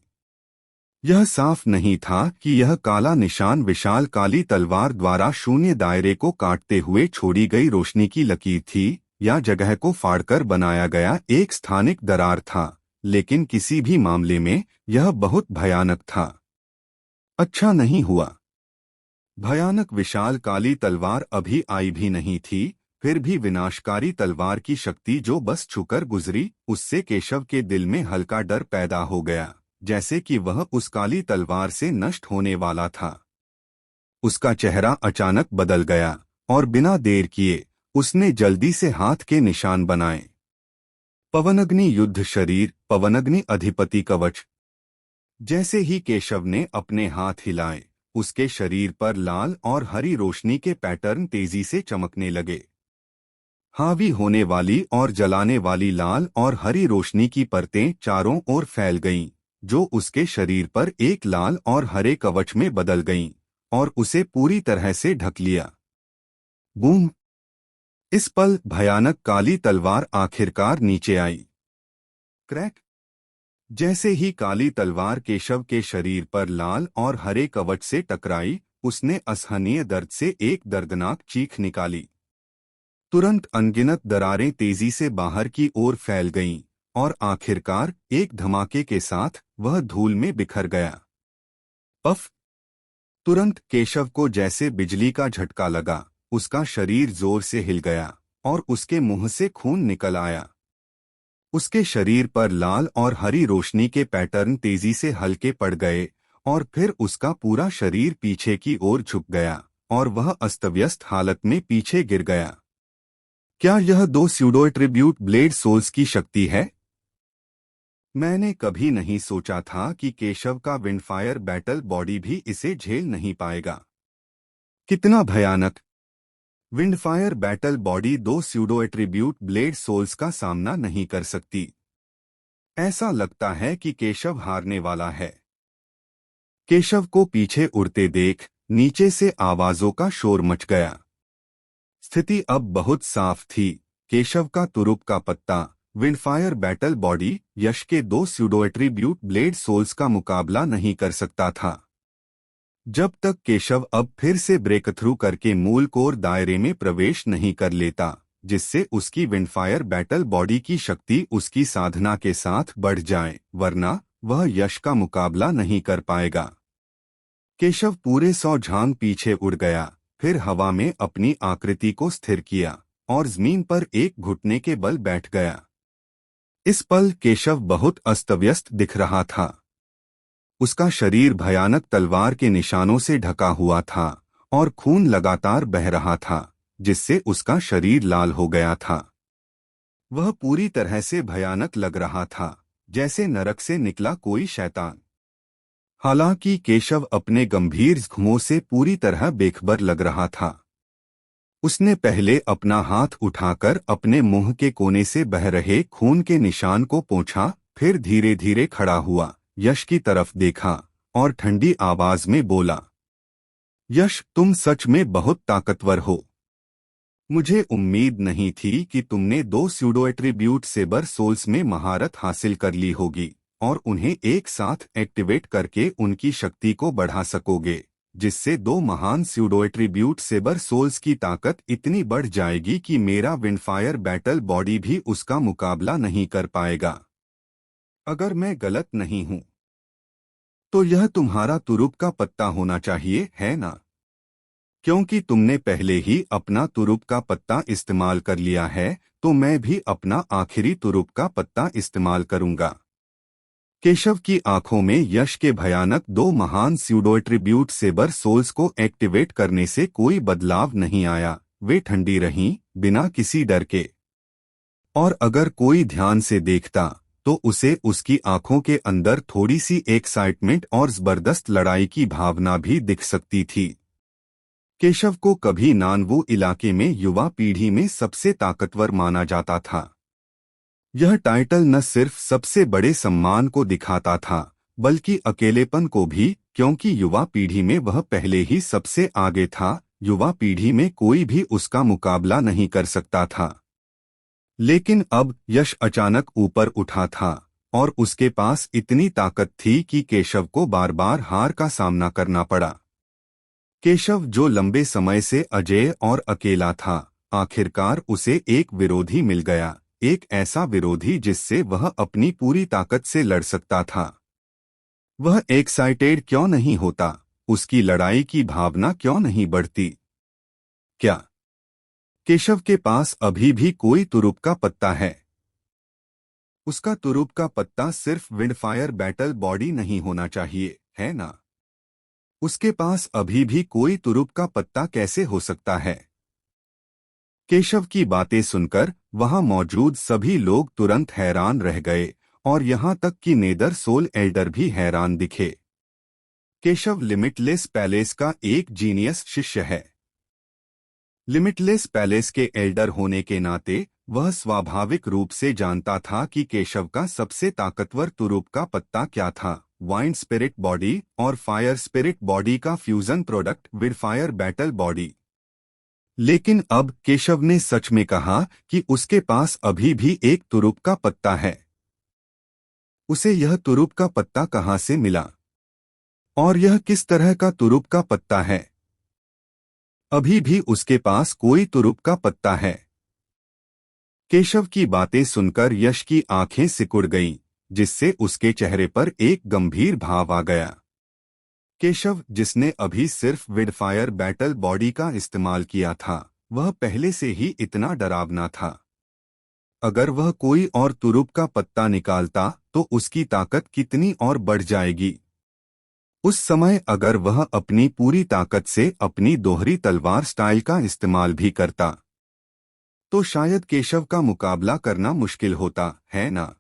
यह साफ नहीं था कि यह काला निशान विशाल काली तलवार द्वारा शून्य दायरे को काटते हुए छोड़ी गई रोशनी की लकीर थी, या जगह को फाड़कर बनाया गया एक स्थानिक दरार था, लेकिन किसी भी मामले में यह बहुत भयानक था। अच्छा नहीं हुआ। भयानक विशाल काली तलवार अभी आई भी नहीं थी, फिर भी विनाशकारी तलवार की शक्ति जो बस छूकर गुजरी, उससे केशव के दिल में हल्का डर पैदा हो गया, जैसे कि वह उस काली तलवार से नष्ट होने वाला था। उसका चेहरा अचानक बदल गया और बिना देर किए उसने जल्दी से हाथ के निशान बनाए। पवनग्नि युद्ध शरीर, पवनग्नि अधिपति कवच। जैसे ही केशव ने अपने हाथ हिलाए, उसके शरीर पर लाल और हरी रोशनी के पैटर्न तेजी से चमकने लगे। हावी होने वाली और जलाने वाली लाल और हरी रोशनी की परतें चारों ओर फैल गईं, जो उसके शरीर पर एक लाल और हरे कवच में बदल गईं और उसे पूरी तरह से ढक लिया। बूम! इस पल भयानक काली तलवार आखिरकार नीचे आई। क्रैक! जैसे ही काली तलवार केशव के शरीर पर लाल और हरे कवच से टकराई, उसने असहनीय दर्द से एक दर्दनाक चीख निकाली। तुरंत अनगिनत दरारें तेजी से बाहर की ओर फैल गईं और आखिरकार एक धमाके के साथ वह धूल में बिखर गया। पफ! तुरंत केशव को जैसे बिजली का झटका लगा, उसका शरीर जोर से हिल गया और उसके मुंह से खून निकल आया। उसके शरीर पर लाल और हरी रोशनी के पैटर्न तेजी से हल्के पड़ गए और फिर उसका पूरा शरीर पीछे की ओर झुक गया और वह अस्तव्यस्त हालत में पीछे गिर गया। क्या यह दो स्यूडो एट्रिब्यूट ब्लेड सोल्स की शक्ति है? मैंने कभी नहीं सोचा था कि केशव का विंडफायर बैटल बॉडी भी इसे झेल नहीं पाएगा। कितना भयानक! विंडफायर बैटल बॉडी दो स्यूडो एट्रिब्यूट ब्लेड सोल्स का सामना नहीं कर सकती। ऐसा लगता है कि केशव हारने वाला है। केशव को पीछे उड़ते देख नीचे से आवाजों का शोर मच गया। स्थिति अब बहुत साफ थी। केशव का तुरुप का पत्ता, विंडफायर बैटल बॉडी, यश के दो स्यूडो एट्रिब्यूट ब्लेड सोल्स का मुकाबला नहीं कर सकता था। जब तक केशव अब फिर से ब्रेक थ्रू करके मूल कोर दायरे में प्रवेश नहीं कर लेता, जिससे उसकी विंडफायर बैटल बॉडी की शक्ति उसकी साधना के साथ बढ़ जाए, वरना वह यश का मुकाबला नहीं कर पाएगा। केशव पूरे 100 झांग पीछे उड़ गया, फिर हवा में अपनी आकृति को स्थिर किया और जमीन पर एक घुटने के बल बैठ गया। इस पल केशव बहुत अस्तव्यस्त दिख रहा था। उसका शरीर भयानक तलवार के निशानों से ढका हुआ था और खून लगातार बह रहा था, जिससे उसका शरीर लाल हो गया था। वह पूरी तरह से भयानक लग रहा था, जैसे नरक से निकला कोई शैतान। हालांकि केशव अपने गंभीर जख्मों से पूरी तरह बेखबर लग रहा था। उसने पहले अपना हाथ उठाकर अपने मुंह के कोने से बह रहे खून के निशान को पोंछा, फिर धीरे धीरे खड़ा हुआ, यश की तरफ देखा और ठंडी आवाज में बोला, यश, तुम सच में बहुत ताकतवर हो। मुझे उम्मीद नहीं थी कि तुमने दो स्यूडो एट्रिब्यूट सेबर सोल्स में महारत हासिल कर ली होगी और उन्हें एक साथ एक्टिवेट करके उनकी शक्ति को बढ़ा सकोगे, जिससे दो महान स्यूडो एट्रिब्यूट सेबर सोल्स की ताकत इतनी बढ़ जाएगी कि मेरा विंडफायर बैटल बॉडी भी उसका मुकाबला नहीं कर पाएगा। अगर मैं गलत नहीं हूं तो यह तुम्हारा तुरुप का पत्ता होना चाहिए, है ना? क्योंकि तुमने पहले ही अपना तुरुप का पत्ता इस्तेमाल कर लिया है, तो मैं भी अपना आखिरी तुरुप का पत्ता इस्तेमाल करूंगा। केशव की आंखों में यश के भयानक दो महान स्यूडो एट्रिब्यूट सेबर सोल्स को एक्टिवेट करने से कोई बदलाव नहीं आया। वे ठंडी रहीं, बिना किसी डर के। और अगर कोई ध्यान से देखता तो उसे उसकी आंखों के अंदर थोड़ी सी एक्साइटमेंट और जबरदस्त लड़ाई की भावना भी दिख सकती थी। केशव को कभी नानवू इलाके में युवा पीढ़ी में सबसे ताकतवर माना जाता था। यह टाइटल न सिर्फ सबसे बड़े सम्मान को दिखाता था, बल्कि अकेलेपन को भी, क्योंकि युवा पीढ़ी में वह पहले ही सबसे आगे था। युवा पीढ़ी में कोई भी उसका मुकाबला नहीं कर सकता था। लेकिन अब यश अचानक ऊपर उठा था और उसके पास इतनी ताकत थी कि केशव को बार बार हार का सामना करना पड़ा। केशव, जो लंबे समय से अजेय और अकेला था, आखिरकार उसे एक विरोधी मिल गया, एक ऐसा विरोधी जिससे वह अपनी पूरी ताकत से लड़ सकता था। वह एक्साइटेड क्यों नहीं होता? उसकी लड़ाई की भावना क्यों नहीं बढ़ती? क्या केशव के पास अभी भी कोई तुरुप का पत्ता है? उसका तुरुप का पत्ता सिर्फ विंडफायर बैटल बॉडी नहीं होना चाहिए, है ना? उसके पास अभी भी कोई तुरुप का पत्ता कैसे हो सकता है? केशव की बातें सुनकर वहां मौजूद सभी लोग तुरंत हैरान रह गए और यहां तक कि नेदर सोल एल्डर भी हैरान दिखे। केशव लिमिटलेस पैलेस का एक जीनियस शिष्य है, लिमिटलेस पैलेस के एल्डर होने के नाते वह स्वाभाविक रूप से जानता था कि केशव का सबसे ताकतवर तुरुप का पत्ता क्या था, वाइंड स्पिरिट बॉडी और फायर स्पिरिट बॉडी का fusion product with fire battle body. लेकिन अब केशव ने सच में कहा कि उसके पास अभी भी एक तुरुप का पत्ता है। उसे यह तुरुप का पत्ता कहाँ से मिला और यह किस तरह का तुरुप का पत्ता है? अभी भी उसके पास कोई तुरुप का पत्ता है। केशव की बातें सुनकर यश की आंखें सिकुड़ गईं, जिससे उसके चेहरे पर एक गंभीर भाव आ गया। केशव, जिसने अभी सिर्फ विडफायर बैटल बॉडी का इस्तेमाल किया था, वह पहले से ही इतना डरावना था। अगर वह कोई और तुरुप का पत्ता निकालता तो उसकी ताकत कितनी और बढ़ जाएगी। उस समय अगर वह अपनी पूरी ताकत से अपनी दोहरी तलवार स्टाइल का इस्तेमाल भी करता तो शायद केशव का मुकाबला करना मुश्किल होता, है ना?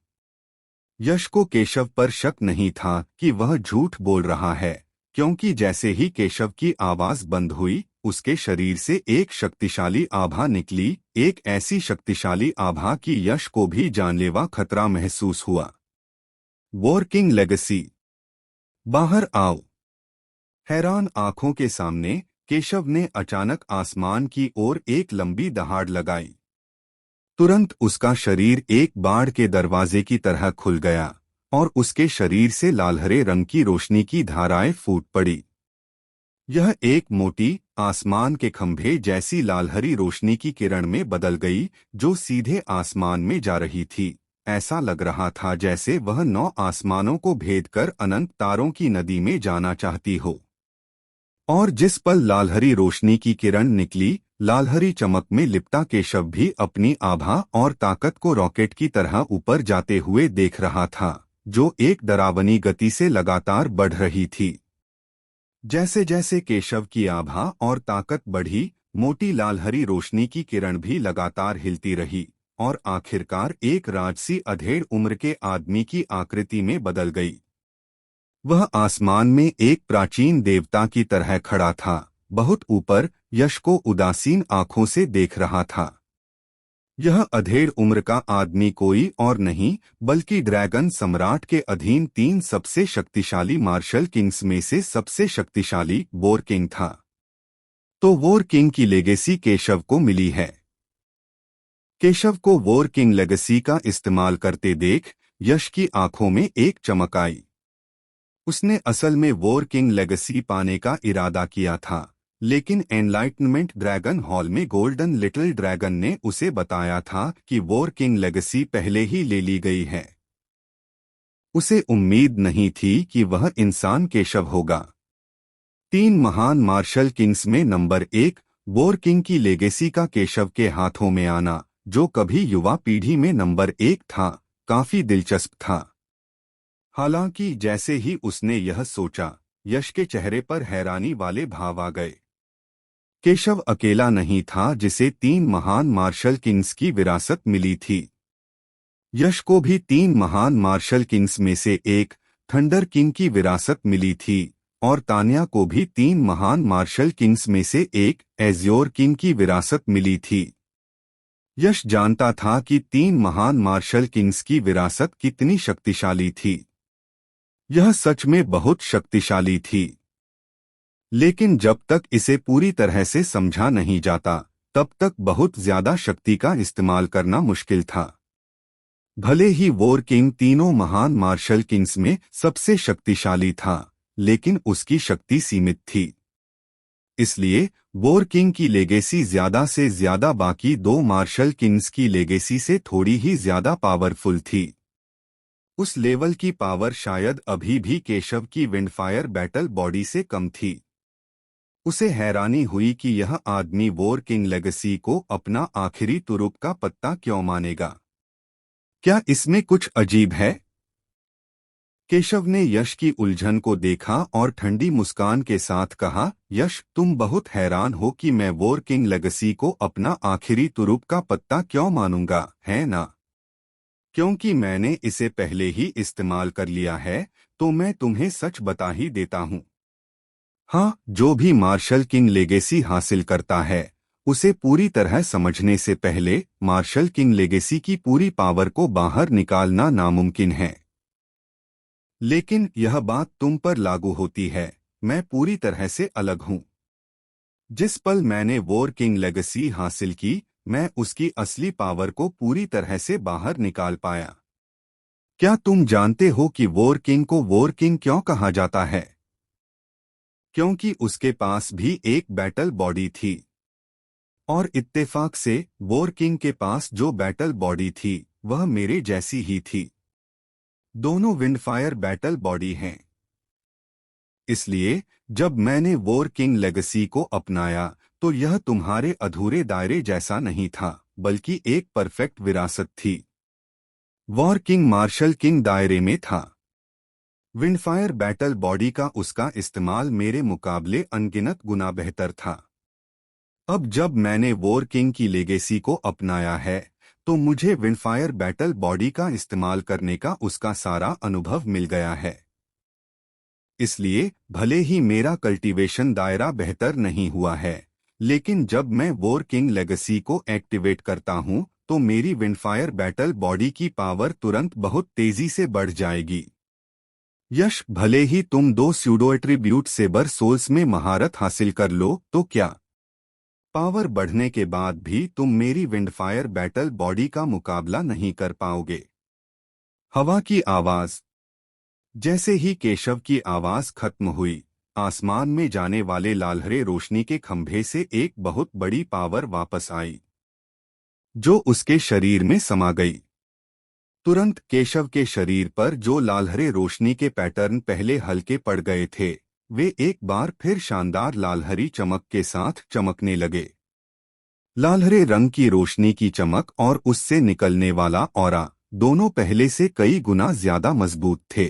यश को केशव पर शक नहीं था कि वह झूठ बोल रहा है, क्योंकि जैसे ही केशव की आवाज बंद हुई, उसके शरीर से एक शक्तिशाली आभा निकली, एक ऐसी शक्तिशाली आभा कि यश को भी जानलेवा खतरा महसूस हुआ। वॉर किंग लेगेसी, बाहर आओ। हैरान आंखों के सामने केशव ने अचानक आसमान की ओर एक लंबी दहाड़ लगाई। तुरंत उसका शरीर एक बाढ़ के दरवाजे की तरह खुल गया और उसके शरीर से लालहरे रंग की रोशनी की धाराएं फूट पड़ी। यह एक मोटी, आसमान के खंभे जैसी लालहरी रोशनी की किरण में बदल गई, जो सीधे आसमान में जा रही थी। ऐसा लग रहा था जैसे वह 9 आसमानों को भेद कर अनंत तारों की नदी में जाना चाहती हो। और जिस पल लालहरी रोशनी की किरण निकली, लालहरी चमक में लिपटा केशव भी अपनी आभा और ताकत को रॉकेट की तरह ऊपर जाते हुए देख रहा था, जो एक डरावनी गति से लगातार बढ़ रही थी। जैसे जैसे केशव की आभा और ताकत बढ़ी, मोटी लालहरी रोशनी की किरण भी लगातार हिलती रही और आखिरकार एक राजसी अधेड़ उम्र के आदमी की आकृति में बदल गई। वह आसमान में एक प्राचीन देवता की तरह खड़ा था, बहुत ऊपर, यश को उदासीन आंखों से देख रहा था। यह अधेड़ उम्र का आदमी कोई और नहीं बल्कि ड्रैगन सम्राट के अधीन 3 सबसे शक्तिशाली मार्शल किंग्स में से सबसे शक्तिशाली वॉर किंग था। तो वॉर किंग की लेगेसी केशव को मिली है। केशव को वॉर किंग लेगेसी का इस्तेमाल करते देख यश की आंखों में एक चमक आई। उसने असल में वॉर किंग लेगेसी पाने का इरादा किया था, लेकिन एनलाइटनमेंट ड्रैगन हॉल में गोल्डन लिटिल ड्रैगन ने उसे बताया था कि वॉर किंग लेगेसी पहले ही ले ली गई है। उसे उम्मीद नहीं थी कि वह इंसान केशव होगा। 3 महान मार्शल किंग्स में नंबर 1 वॉर किंग की लेगेसी का केशव के हाथों में आना, जो कभी युवा पीढ़ी में नंबर 1 था, काफी दिलचस्प था। हालांकि जैसे ही उसने यह सोचा, यश के चेहरे पर हैरानी वाले भाव आ गए। केशव अकेला नहीं था जिसे 3 महान मार्शल किंग्स की विरासत मिली थी। यश को भी 3 महान मार्शल किंग्स में से एक थंडर किंग की विरासत मिली थी और तान्या को भी 3 महान मार्शल किंग्स में से एक एज्योर किंग की विरासत मिली थी। यश जानता था कि 3 महान मार्शल किंग्स की विरासत कितनी शक्तिशाली थी। यह सच में बहुत शक्तिशाली थी, लेकिन जब तक इसे पूरी तरह से समझा नहीं जाता, तब तक बहुत ज्यादा शक्ति का इस्तेमाल करना मुश्किल था। भले ही वॉर किंग तीनों महान मार्शल किंग्स में सबसे शक्तिशाली था, लेकिन उसकी शक्ति सीमित थी। इसलिए वॉर किंग की लेगेसी ज्यादा से ज्यादा बाकी 2 मार्शल किंग्स की लेगेसी से थोड़ी ही ज्यादा पावरफुल थी। उस लेवल की पावर शायद अभी भी केशव की विंडफायर बैटल बॉडी से कम थी। उसे हैरानी हुई कि यह आदमी वॉर किंग लेगेसी को अपना आखिरी तुरुप का पत्ता क्यों मानेगा। क्या इसमें कुछ अजीब है? केशव ने यश की उलझन को देखा और ठंडी मुस्कान के साथ कहा, यश, तुम बहुत हैरान हो कि मैं वॉर किंग लेगेसी को अपना आखिरी तुरुप का पत्ता क्यों मानूंगा, है ना? क्योंकि मैंने इसे पहले ही इस्तेमाल कर लिया है, तो मैं तुम्हें सच बता ही देता हूं। हाँ, जो भी मार्शल किंग लेगेसी हासिल करता है, उसे पूरी तरह समझने से पहले मार्शल किंग लेगेसी की पूरी पावर को बाहर निकालना नामुमकिन है। लेकिन यह बात तुम पर लागू होती है। मैं पूरी तरह से अलग हूं। जिस पल मैंने वॉर किंग लेगेसी हासिल की, मैं उसकी असली पावर को पूरी तरह से बाहर निकाल पाया। क्या तुम जानते हो कि वॉर किंग को वॉर किंग क्यों कहा जाता है? क्योंकि उसके पास भी एक बैटल बॉडी थी। और इत्तेफाक से वॉर किंग के पास जो बैटल बॉडी थी वह मेरे जैसी ही थी। दोनों विंडफायर बैटल बॉडी हैं। इसलिए जब मैंने वॉर किंग लेगेसी को अपनाया तो यह तुम्हारे अधूरे दायरे जैसा नहीं था, बल्कि एक परफेक्ट विरासत थी। वॉर किंग मार्शल किंग दायरे में था। विंडफायर बैटल बॉडी का उसका इस्तेमाल मेरे मुकाबले अनगिनत गुना बेहतर था। अब जब मैंने वॉर किंग की लेगेसी को अपनाया है तो मुझे विंडफायर बैटल बॉडी का इस्तेमाल करने का उसका सारा अनुभव मिल गया है। इसलिए भले ही मेरा कल्टीवेशन दायरा बेहतर नहीं हुआ है, लेकिन जब मैं वॉर किंग लेगेसी को एक्टिवेट करता हूं तो मेरी विंडफायर बैटल बॉडी की पावर तुरंत बहुत तेजी से बढ़ जाएगी। यश, भले ही तुम दो स्यूडो एट्रीब्यूट सेबर सोल्स में महारत हासिल कर लो तो क्या पावर बढ़ने के बाद भी तुम मेरी विंडफायर बैटल बॉडी का मुकाबला नहीं कर पाओगे। हवा की आवाज। जैसे ही केशव की आवाज खत्म हुई, आसमान में जाने वाले लालहरे रोशनी के खंभे से एक बहुत बड़ी पावर वापस आई, जो उसके शरीर में समा गई। तुरंत केशव के शरीर पर जो लालहरे रोशनी के पैटर्न पहले हल्के पड़ गए थे, वे एक बार फिर शानदार लालहरी चमक के साथ चमकने लगे। लालहरे रंग की रोशनी की चमक और उससे निकलने वाला ऑरा दोनों पहले से कई गुना ज्यादा मजबूत थे।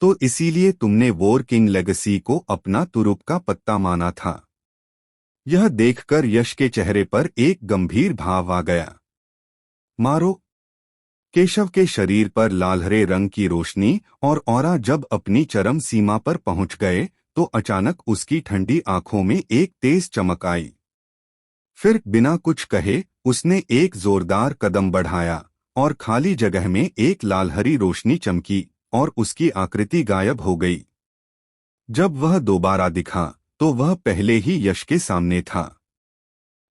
तो इसीलिए तुमने वॉर किंग लेगेसी को अपना तुरुप का पत्ता माना था। यह देखकर यश के चेहरे पर एक गंभीर भाव आ गया। मारो। केशव के शरीर पर लालहरे रंग की रोशनी और ऑरा जब अपनी चरम सीमा पर पहुंच गए तो अचानक उसकी ठंडी आंखों में एक तेज चमक आई। फिर बिना कुछ कहे उसने एक जोरदार कदम बढ़ाया और खाली जगह में एक लालहरी रोशनी चमकी और उसकी आकृति गायब हो गई। जब वह दोबारा दिखा तो वह पहले ही यश के सामने था।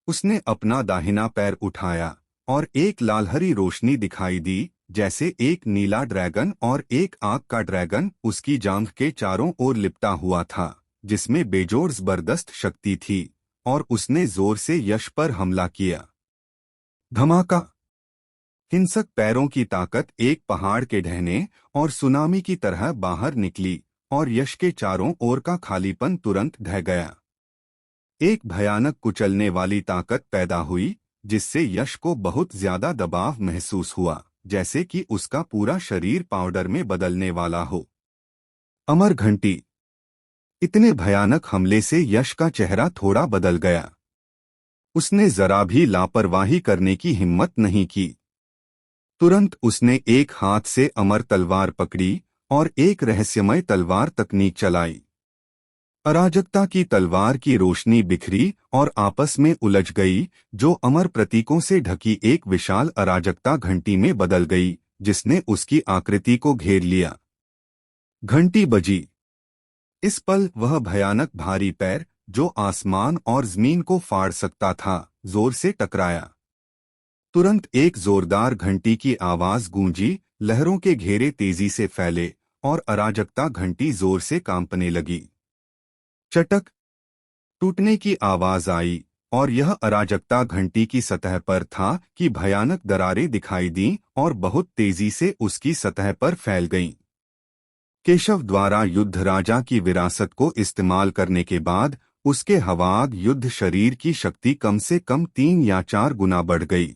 उसने अपना दाहिना पैर उठाया और एक लालहरी रोशनी दिखाई दी, जैसे एक नीला ड्रैगन और एक आग का ड्रैगन उसकी जांघ के चारों ओर लिपटा हुआ था, जिसमें बेजोड़ जबरदस्त शक्ति थी, और उसने जोर से यश पर हमला किया। धमाका। हिंसक पैरों की ताकत एक पहाड़ के ढहने और सुनामी की तरह बाहर निकली और यश के चारों ओर का खालीपन तुरंत ढह गया। एक भयानक कुचलने वाली ताकत पैदा हुई, जिससे यश को बहुत ज्यादा दबाव महसूस हुआ, जैसे कि उसका पूरा शरीर पाउडर में बदलने वाला हो। अमर घंटी। इतने भयानक हमले से यश का चेहरा थोड़ा बदल गया। उसने जरा भी लापरवाही करने की हिम्मत नहीं की। तुरंत उसने एक हाथ से अमर तलवार पकड़ी और एक रहस्यमय तलवार तकनीक चलाई। अराजकता की तलवार की रोशनी बिखरी और आपस में उलझ गई, जो अमर प्रतीकों से ढकी एक विशाल अराजकता घंटी में बदल गई, जिसने उसकी आकृति को घेर लिया। घंटी बजी। इस पल वह भयानक भारी पैर, जो आसमान और जमीन को फाड़ सकता था, जोर से टकराया। तुरंत एक जोरदार घंटी की आवाज गूंजी, लहरों के घेरे तेजी से फैले और अराजकता घंटी जोर से कांपने लगी। चटक। टूटने की आवाज आई और यह अराजकता घंटी की सतह पर था कि भयानक दरारें दिखाई दीं और बहुत तेजी से उसकी सतह पर फैल गईं। केशव द्वारा युद्ध राजा की विरासत को इस्तेमाल करने के बाद उसके हवाग युद्ध शरीर की शक्ति कम से कम 3 या 4 गुना बढ़ गई।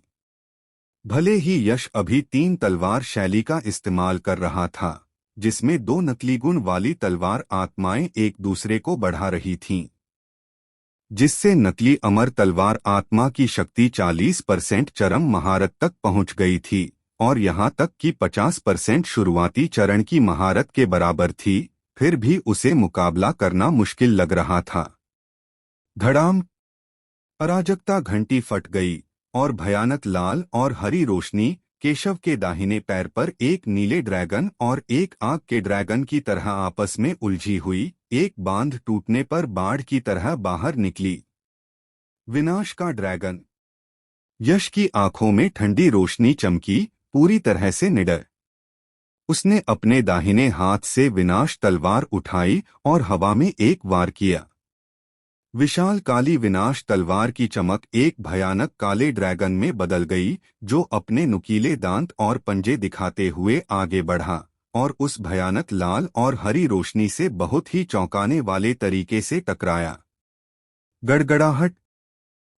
भले ही यश अभी 3 तलवार शैली का इस्तेमाल कर रहा था, जिसमें 2 नकली गुण वाली तलवार आत्माएं एक दूसरे को बढ़ा रही थीं, जिससे नकली अमर तलवार आत्मा की शक्ति 40% चरम महारत तक पहुंच गई थी और यहां तक कि 50% शुरुआती चरण की महारत के बराबर थी, फिर भी उसे मुकाबला करना मुश्किल लग रहा था। धड़ाम। अराजकता घंटी फट गई और भयानक लाल और हरी रोशनी केशव के दाहिने पैर पर एक नीले ड्रैगन और एक आग के ड्रैगन की तरह आपस में उलझी हुई, एक बांध टूटने पर बाढ़ की तरह बाहर निकली। विनाश का ड्रैगन। यश की आंखों में ठंडी रोशनी चमकी, पूरी तरह से निडर। उसने अपने दाहिने हाथ से विनाश तलवार उठाई और हवा में एक वार किया। विशाल काली विनाश तलवार की चमक एक भयानक काले ड्रैगन में बदल गई, जो अपने नुकीले दांत और पंजे दिखाते हुए आगे बढ़ा और उस भयानक लाल और हरी रोशनी से बहुत ही चौंकाने वाले तरीके से टकराया। गड़गड़ाहट।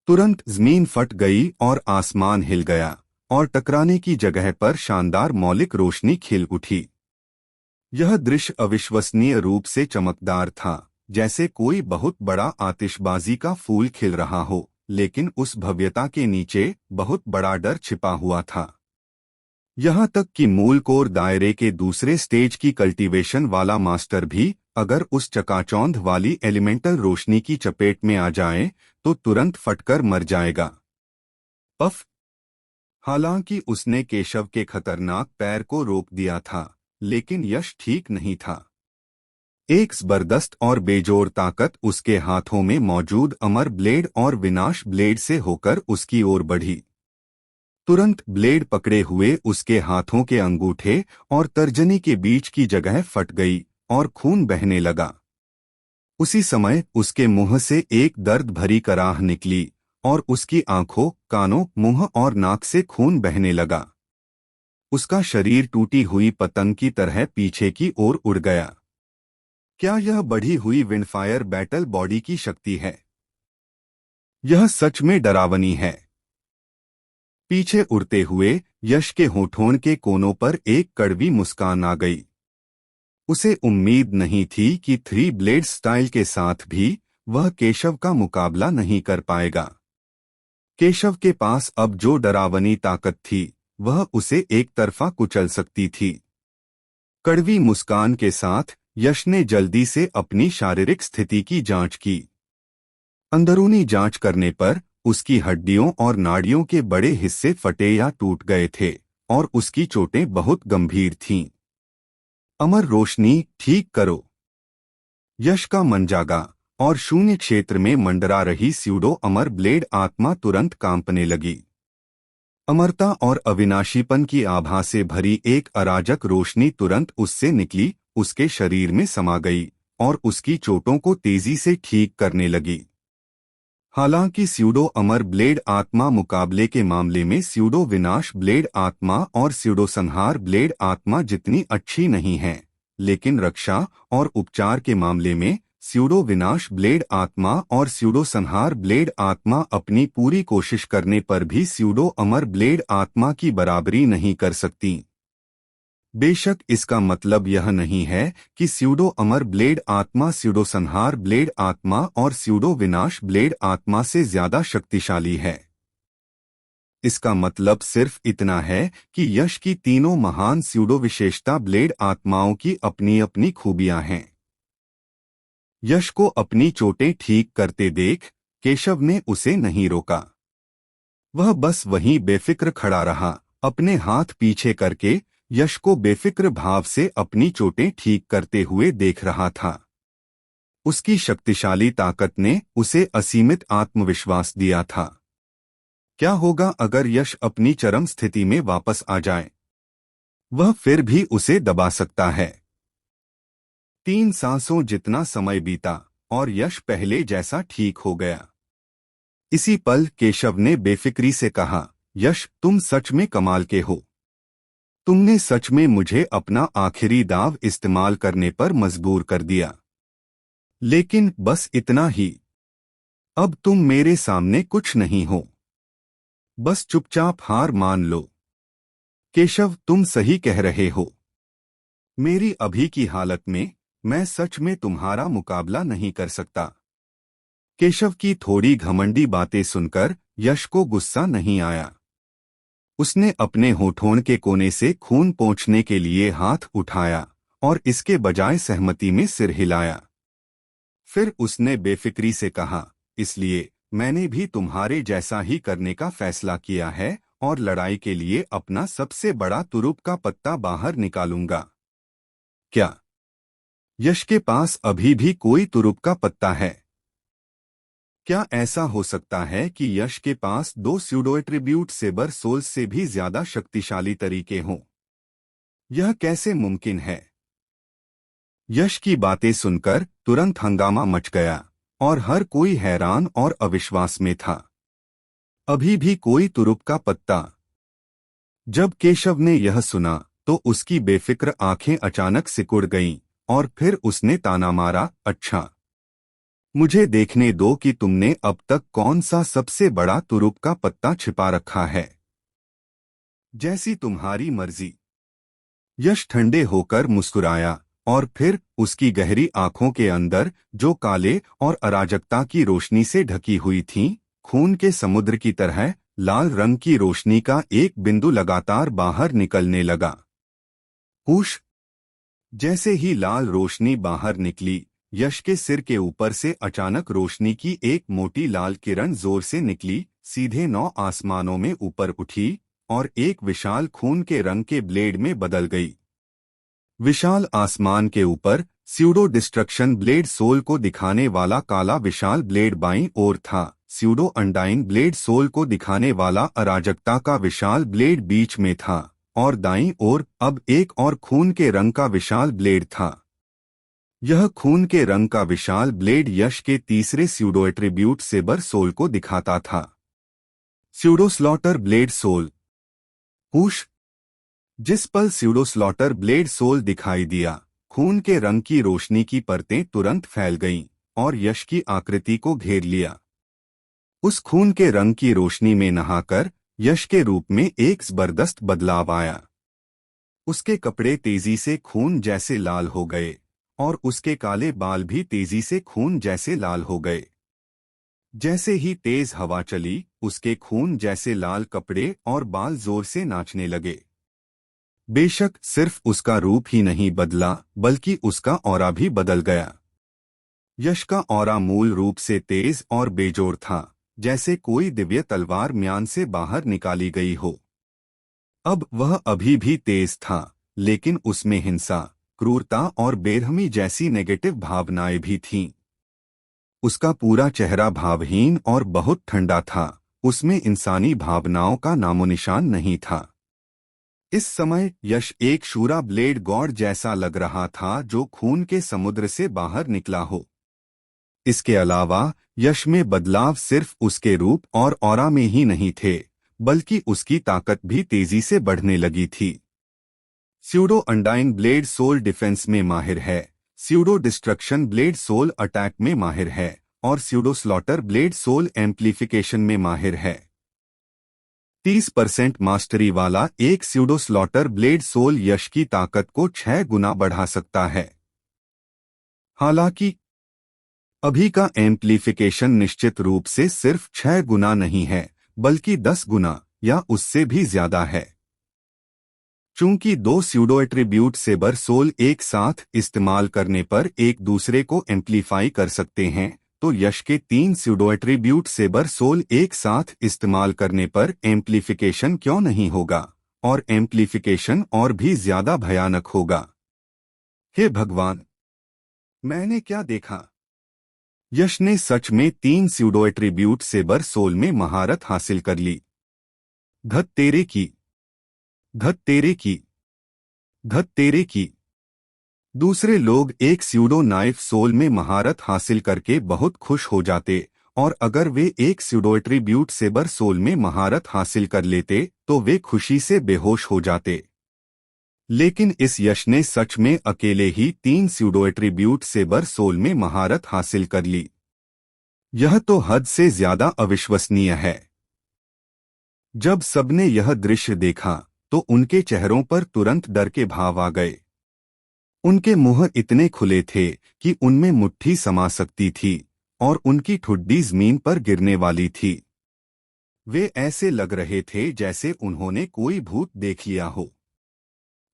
तुरंत जमीन फट गई और आसमान हिल गया और टकराने की जगह पर शानदार मौलिक रोशनी खिल उठी। यह दृश्य अविश्वसनीय रूप से चमकदार था, जैसे कोई बहुत बड़ा आतिशबाजी का फूल खिल रहा हो, लेकिन उस भव्यता के नीचे बहुत बड़ा डर छिपा हुआ था। यहाँ तक कि मूल कोर दायरे के दूसरे स्टेज की कल्टीवेशन वाला मास्टर भी अगर उस चकाचौंध वाली एलिमेंटल रोशनी की चपेट में आ जाए तो तुरंत फटकर मर जाएगा। पफ। हालांकि उसने केशव के खतरनाक पैर को रोक दिया था, लेकिन यश ठीक नहीं था। एक जबरदस्त और बेजोर ताकत उसके हाथों में मौजूद अमर ब्लेड और विनाश ब्लेड से होकर उसकी ओर बढ़ी। तुरंत ब्लेड पकड़े हुए उसके हाथों के अंगूठे और तर्जनी के बीच की जगह फट गई और खून बहने लगा। उसी समय उसके मुंह से एक दर्द भरी कराह निकली और उसकी आंखों, कानों, मुंह और नाक से खून बहने लगा। उसका शरीर टूटी हुई पतंग की तरह पीछे की ओर उड़ गया। क्या यह बढ़ी हुई विंडफायर बैटल बॉडी की शक्ति है? यह सच में डरावनी है। पीछे उड़ते हुए यश के होठों के कोनों पर एक कड़वी मुस्कान आ गई। उसे उम्मीद नहीं थी कि थ्री ब्लेड स्टाइल के साथ भी वह केशव का मुकाबला नहीं कर पाएगा। केशव के पास अब जो डरावनी ताकत थी वह उसे एक तरफा कुचल सकती थी। कड़वी मुस्कान के साथ यश ने जल्दी से अपनी शारीरिक स्थिति की जांच की। अंदरूनी जांच करने पर उसकी हड्डियों और नाड़ियों के बड़े हिस्से फटे या टूट गए थे और उसकी चोटें बहुत गंभीर थीं। अमर रोशनी ठीक करो। यश का मन जागा और शून्य क्षेत्र में मंडरा रही स्यूडो अमर ब्लेड आत्मा तुरंत कांपने लगी। अमरता और अविनाशीपन की आभा से भरी एक अराजक रोशनी तुरंत उससे निकली, उसके शरीर में समा गई और उसकी चोटों को तेजी से ठीक करने लगी। हालांकि स्यूडो अमर ब्लेड आत्मा मुकाबले के मामले में स्यूडो विनाश ब्लेड आत्मा और स्यूडो संहार ब्लेड आत्मा जितनी अच्छी नहीं है, लेकिन रक्षा और उपचार के मामले में स्यूडो विनाश ब्लेड आत्मा और स्यूडो संहार ब्लेड आत्मा अपनी पूरी कोशिश करने पर भी स्यूडो अमर ब्लेड आत्मा की बराबरी नहीं कर सकती। बेशक इसका मतलब यह नहीं है कि स्यूडो अमर ब्लेड आत्मा स्यूडो संहार ब्लेड आत्मा और स्यूडो विनाश ब्लेड आत्मा से ज्यादा शक्तिशाली है। इसका मतलब सिर्फ इतना है कि यश की तीनों महान स्यूडो विशेषता ब्लेड आत्माओं की अपनी अपनी खूबियां हैं। यश को अपनी चोटें ठीक करते देख केशव ने उसे नहीं रोका। वह बस वहीं बेफिक्र खड़ा रहा, अपने हाथ पीछे करके यश को बेफिक्र भाव से अपनी चोटें ठीक करते हुए देख रहा था। उसकी शक्तिशाली ताकत ने उसे असीमित आत्मविश्वास दिया था। क्या होगा अगर यश अपनी चरम स्थिति में वापस आ जाए? वह फिर भी उसे दबा सकता है। 3 सांसों जितना समय बीता और यश पहले जैसा ठीक हो गया। इसी पल केशव ने बेफिक्री से कहा, यश तुम सच में कमाल के हो। तुमने सच में मुझे अपना आखिरी दाव इस्तेमाल करने पर मजबूर कर दिया। लेकिन बस इतना ही। अब तुम मेरे सामने कुछ नहीं हो। बस चुपचाप हार मान लो। केशव तुम सही कह रहे हो। मेरी अभी की हालत में मैं सच में तुम्हारा मुकाबला नहीं कर सकता। केशव की थोड़ी घमंडी बातें सुनकर यश को गुस्सा नहीं आया। उसने अपने होठों के कोने से खून पोंछने के लिए हाथ उठाया और इसके बजाय सहमति में सिर हिलाया। फिर उसने बेफिक्री से कहा, इसलिए मैंने भी तुम्हारे जैसा ही करने का फैसला किया है और लड़ाई के लिए अपना सबसे बड़ा तुरुप का पत्ता बाहर निकालूंगा। क्या यश के पास अभी भी कोई तुरुप का पत्ता है? क्या ऐसा हो सकता है कि यश के पास दो स्यूडो एट्रीब्यूट सेबर सोल्स से भी ज्यादा शक्तिशाली तरीके हों? यह कैसे मुमकिन है? यश की बातें सुनकर तुरंत हंगामा मच गया और हर कोई हैरान और अविश्वास में था। अभी भी कोई तुरुप का पत्ता? जब केशव ने यह सुना तो उसकी बेफिक्र आंखें अचानक सिकुड़ गईं और फिर उसने ताना मारा, अच्छा, मुझे देखने दो कि तुमने अब तक कौन सा सबसे बड़ा तुरुप का पत्ता छिपा रखा है। जैसी तुम्हारी मर्जी। यश ठंडे होकर मुस्कुराया और फिर उसकी गहरी आंखों के अंदर, जो काले और अराजकता की रोशनी से ढकी हुई थीं, खून के समुद्र की तरह लाल रंग की रोशनी का एक बिंदु लगातार बाहर निकलने लगा। हुश! जैसे ही लाल रोशनी बाहर निकली, यश के सिर के ऊपर से अचानक रोशनी की एक मोटी लाल किरण जोर से निकली, सीधे 9 आसमानों में ऊपर उठी और एक विशाल खून के रंग के ब्लेड में बदल गई। विशाल आसमान के ऊपर स्यूडो डिस्ट्रक्शन ब्लेड सोल को दिखाने वाला काला विशाल ब्लेड बाईं ओर था। स्यूडो अंडाइन ब्लेड सोल को दिखाने वाला अराजकता का विशाल ब्लेड बीच में था और दाईं ओर अब एक और खून के रंग का विशाल ब्लेड था। यह खून के रंग का विशाल ब्लेड यश के तीसरे स्यूडो एट्रीब्यूट सेबर सोल को दिखाता था। Pseudo slaughter blade soul. Hush! जिस पल स्यूडो स्लॉटर ब्लेड सोल दिखाई दिया, खून के रंग की रोशनी की परतें तुरंत फैल गईं और यश की आकृति को घेर लिया। उस खून के रंग की रोशनी में नहाकर यश के रूप में एक जबरदस्त बदलाव आया। उसके कपड़े तेजी से खून जैसे लाल हो गए और उसके काले बाल भी तेजी से खून जैसे लाल हो गए। जैसे ही तेज हवा चली, उसके खून जैसे लाल कपड़े और बाल जोर से नाचने लगे। बेशक सिर्फ उसका रूप ही नहीं बदला, बल्कि उसका ऑरा भी बदल गया। यश का ऑरा मूल रूप से तेज और बेजोड़ था, जैसे कोई दिव्य तलवार म्यान से बाहर निकाली गई हो। अब वह अभी भी तेज था, लेकिन उसमें हिंसा, क्रूरता और बेरहमी जैसी नेगेटिव भावनाएं भी थीं। उसका पूरा चेहरा भावहीन और बहुत ठंडा था, उसमें इंसानी भावनाओं का नामोनिशान नहीं था। इस समय यश एक शूरा ब्लेड गॉड जैसा लग रहा था, जो खून के समुद्र से बाहर निकला हो। इसके अलावा यश में बदलाव सिर्फ उसके रूप और ऑरा में ही नहीं थे, बल्कि उसकी ताकत भी तेजी से बढ़ने लगी थी। Pseudo undine blade soul defence में माहिर है, pseudo destruction blade soul attack में माहिर है और pseudo slaughter blade soul amplification में माहिर है। 30% मास्टरी वाला एक pseudo slaughter blade soul Yash की ताकत को 6 गुना बढ़ा सकता है। हालांकि अभी का एम्प्लीफिकेशन निश्चित रूप से सिर्फ 6 गुना नहीं है, बल्कि 10 गुना या उससे भी ज्यादा है। चूंकि दो स्यूडो एट्रीब्यूट सेबर सोल एक साथ इस्तेमाल करने पर एक दूसरे को एम्प्लीफाई कर सकते हैं, तो यश के 3 स्यूडो एट्रीब्यूट सेबर सोल एक साथ इस्तेमाल करने पर एम्प्लीफिकेशन क्यों नहीं होगा, और एम्प्लीफिकेशन और भी ज्यादा भयानक होगा। हे भगवान, मैंने क्या देखा? यश ने सच में 3 स्यूडो एट्रीब्यूट सेबर सोल में महारत हासिल कर ली। धत तेरे की, धत तेरे की, धत तेरे की। दूसरे लोग एक स्यूडो नाइफ सोल में महारत हासिल करके बहुत खुश हो जाते, और अगर वे एक स्यूडो एट्रीब्यूट सेबर सोल में महारत हासिल कर लेते तो वे खुशी से बेहोश हो जाते। लेकिन इस यश ने सच में अकेले ही 3 स्यूडो एट्रीब्यूट सेबर सोल में महारत हासिल कर ली। यह तो हद से ज्यादा अविश्वसनीय है। जब सबने यह दृश्य देखा तो उनके चेहरों पर तुरंत डर के भाव आ गए। उनके मुंह इतने खुले थे कि उनमें मुट्ठी समा सकती थी और उनकी ठुड्डी जमीन पर गिरने वाली थी। वे ऐसे लग रहे थे जैसे उन्होंने कोई भूत देख लिया हो।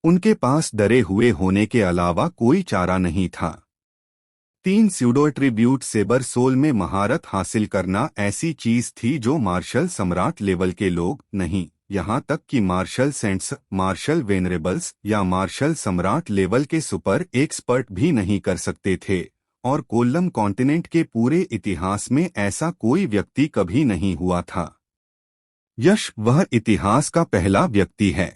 उनके पास डरे हुए होने के अलावा कोई चारा नहीं था। तीन स्यूडो एट्रीब्यूट सेबर सोल में महारत हासिल करना ऐसी चीज थी जो मार्शल सम्राट लेवल के लोग नहीं, यहाँ तक कि मार्शल सेंट्स, मार्शल वेनरेबल्स या मार्शल सम्राट लेवल के सुपर एक्सपर्ट भी नहीं कर सकते थे। और कोल्लम कॉन्टिनेंट के पूरे इतिहास में ऐसा कोई व्यक्ति कभी नहीं हुआ था। यश वह इतिहास का पहला व्यक्ति है,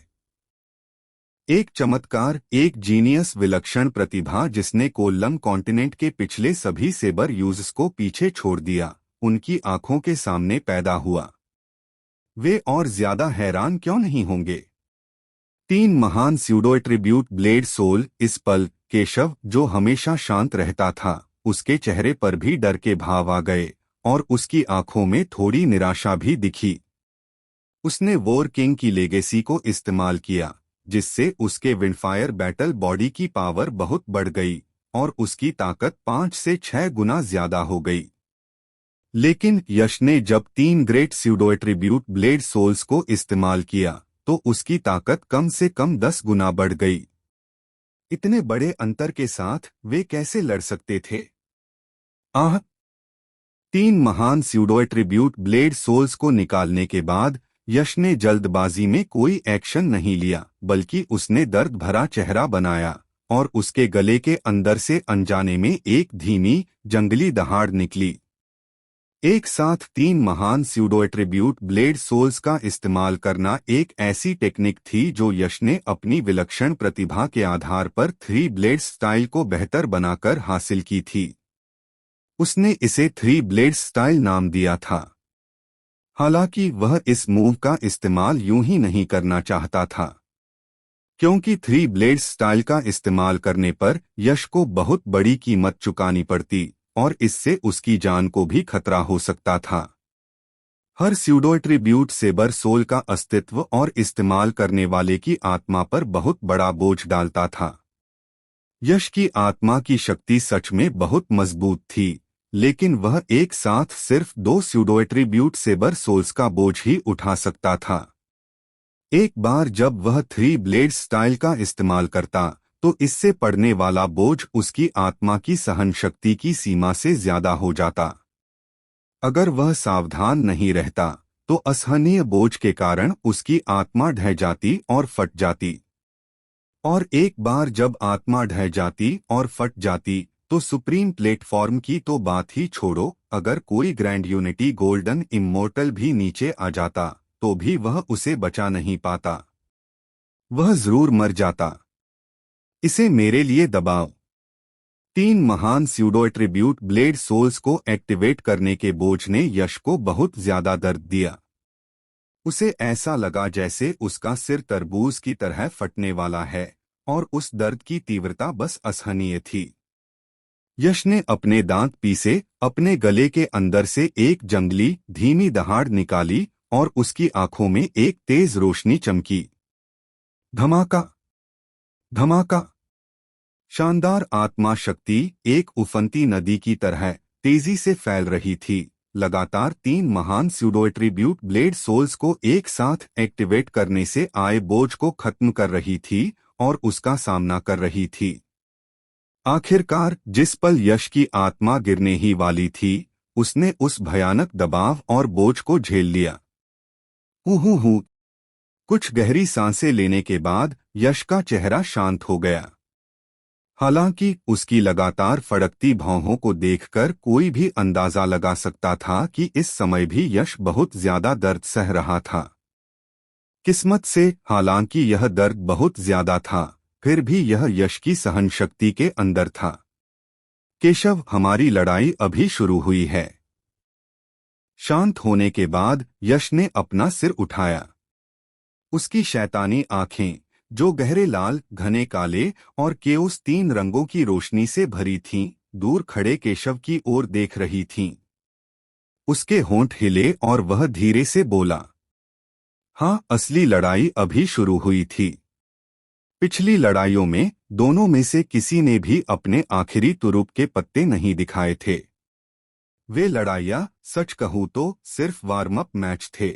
एक चमत्कार, एक जीनियस, विलक्षण प्रतिभा जिसने कोल्लम कॉन्टिनेंट के पिछले सभी सेबर यूजर्स को पीछे छोड़ दिया, उनकी आंखों के सामने पैदा हुआ। वे और ज्यादा हैरान क्यों नहीं होंगे। तीन महान स्यूडो एट्रीब्यूट ब्लेड सोल। इस पल केशव, जो हमेशा शांत रहता था, उसके चेहरे पर भी डर के भाव आ गए और उसकी आंखों में थोड़ी निराशा भी दिखी। उसने वॉर किंग की लेगेसी को इस्तेमाल किया, जिससे उसके विंडफायर बैटल बॉडी की पावर बहुत बढ़ गई और उसकी ताकत 5 से 6 गुना ज्यादा हो गई। लेकिन यश ने जब तीन great pseudo attribute blade souls को इस्तेमाल किया तो उसकी ताकत कम से कम 10 गुना बढ़ गई। इतने बड़े अंतर के साथ वे कैसे लड़ सकते थे? आह! तीन महान स्यूडो एट्रीब्यूट ब्लेड सोल्स को निकालने के बाद यश ने जल्दबाजी में कोई एक्शन नहीं लिया, बल्कि उसने दर्द भरा चेहरा बनाया और उसके गले के अंदर से अनजाने में एक धीमी, जंगली दहाड़ निकली। एक साथ तीन महान स्यूडो एट्रीब्यूट ब्लेड सोल्स का इस्तेमाल करना एक ऐसी टेक्निक थी जो यश ने अपनी विलक्षण प्रतिभा के आधार पर थ्री ब्लेड स्टाइल को बेहतर बनाकर हासिल की थी। उसने इसे थ्री ब्लेड स्टाइल नाम दिया था। हालांकि वह इस मूव का इस्तेमाल यूं ही नहीं करना चाहता था, क्योंकि थ्री ब्लेड स्टाइल का इस्तेमाल करने पर यश को बहुत बड़ी कीमत चुकानी पड़ती और इससे उसकी जान को भी खतरा हो सकता था। हर स्यूडो एट्रीब्यूट सेबर सोल का अस्तित्व और इस्तेमाल करने वाले की आत्मा पर बहुत बड़ा बोझ डालता था। यश की आत्मा की शक्ति सच में बहुत मजबूत थी, लेकिन वह एक साथ सिर्फ 2 स्यूडो एट्रीब्यूट सेबर सोल्स का बोझ ही उठा सकता था। एक बार जब वह थ्री ब्लेड स्टाइल का इस्तेमाल करता तो इससे पड़ने वाला बोझ उसकी आत्मा की सहन शक्ति की सीमा से ज्यादा हो जाता। अगर वह सावधान नहीं रहता तो असहनीय बोझ के कारण उसकी आत्मा ढह जाती और फट जाती। और एक बार जब आत्मा ढह जाती और फट जाती तो सुप्रीम प्लेटफॉर्म की तो बात ही छोड़ो, अगर कोई ग्रैंड यूनिटी गोल्डन इमोर्टल भी नीचे आ जाता तो भी वह उसे बचा नहीं पाता। वह जरूर मर जाता। इसे मेरे लिए दबाओ। तीन महान स्यूडो एट्रीब्यूट ब्लेड सोल्स को एक्टिवेट करने के बोझ ने यश को बहुत ज्यादा दर्द दिया। उसे ऐसा लगा जैसे उसका सिर तरबूज की तरह फटने वाला है और उस दर्द की तीव्रता बस असहनीय थी। यश ने अपने दांत पीसे, अपने गले के अंदर से एक जंगली, धीमी दहाड़ निकाली और उसकी आंखों में एक तेज रोशनी चमकी। धमाका! धमाका! शानदार आत्मा शक्ति एक उफनती नदी की तरह तेजी से फैल रही थी, लगातार तीन महान स्यूडो एट्रीब्यूट ब्लेड सोल्स को एक साथ एक्टिवेट करने से आए बोझ को खत्म कर रही थी और उसका सामना कर रही थी। आखिरकार जिस पल यश की आत्मा गिरने ही वाली थी, उसने उस भयानक दबाव और बोझ को झेल लिया। हूँ। कुछ गहरी सांसें लेने के बाद यश का चेहरा शांत हो गया। हालांकि उसकी लगातार फड़कती भौहों को देखकर कोई भी अंदाजा लगा सकता था कि इस समय भी यश बहुत ज्यादा दर्द सह रहा था। किस्मत से, हालांकि यह दर्द बहुत ज्यादा था, फिर भी यह यश की सहन शक्ति के अंदर था। केशव, हमारी लड़ाई अभी शुरू हुई है। शांत होने के बाद यश ने अपना सिर उठाया। उसकी शैतानी आंखें, जो गहरे लाल, घने काले और केओस तीन रंगों की रोशनी से भरी थीं, दूर खड़े केशव की ओर देख रही थीं। उसके होंठ हिले और वह धीरे से बोला, हाँ, असली लड़ाई अभी शुरू हुई थी। पिछली लड़ाइयों में दोनों में से किसी ने भी अपने आखिरी तुरुप के पत्ते नहीं दिखाए थे। वे लड़ाइयां, सच कहूं तो, सिर्फ वार्म अप मैच थे।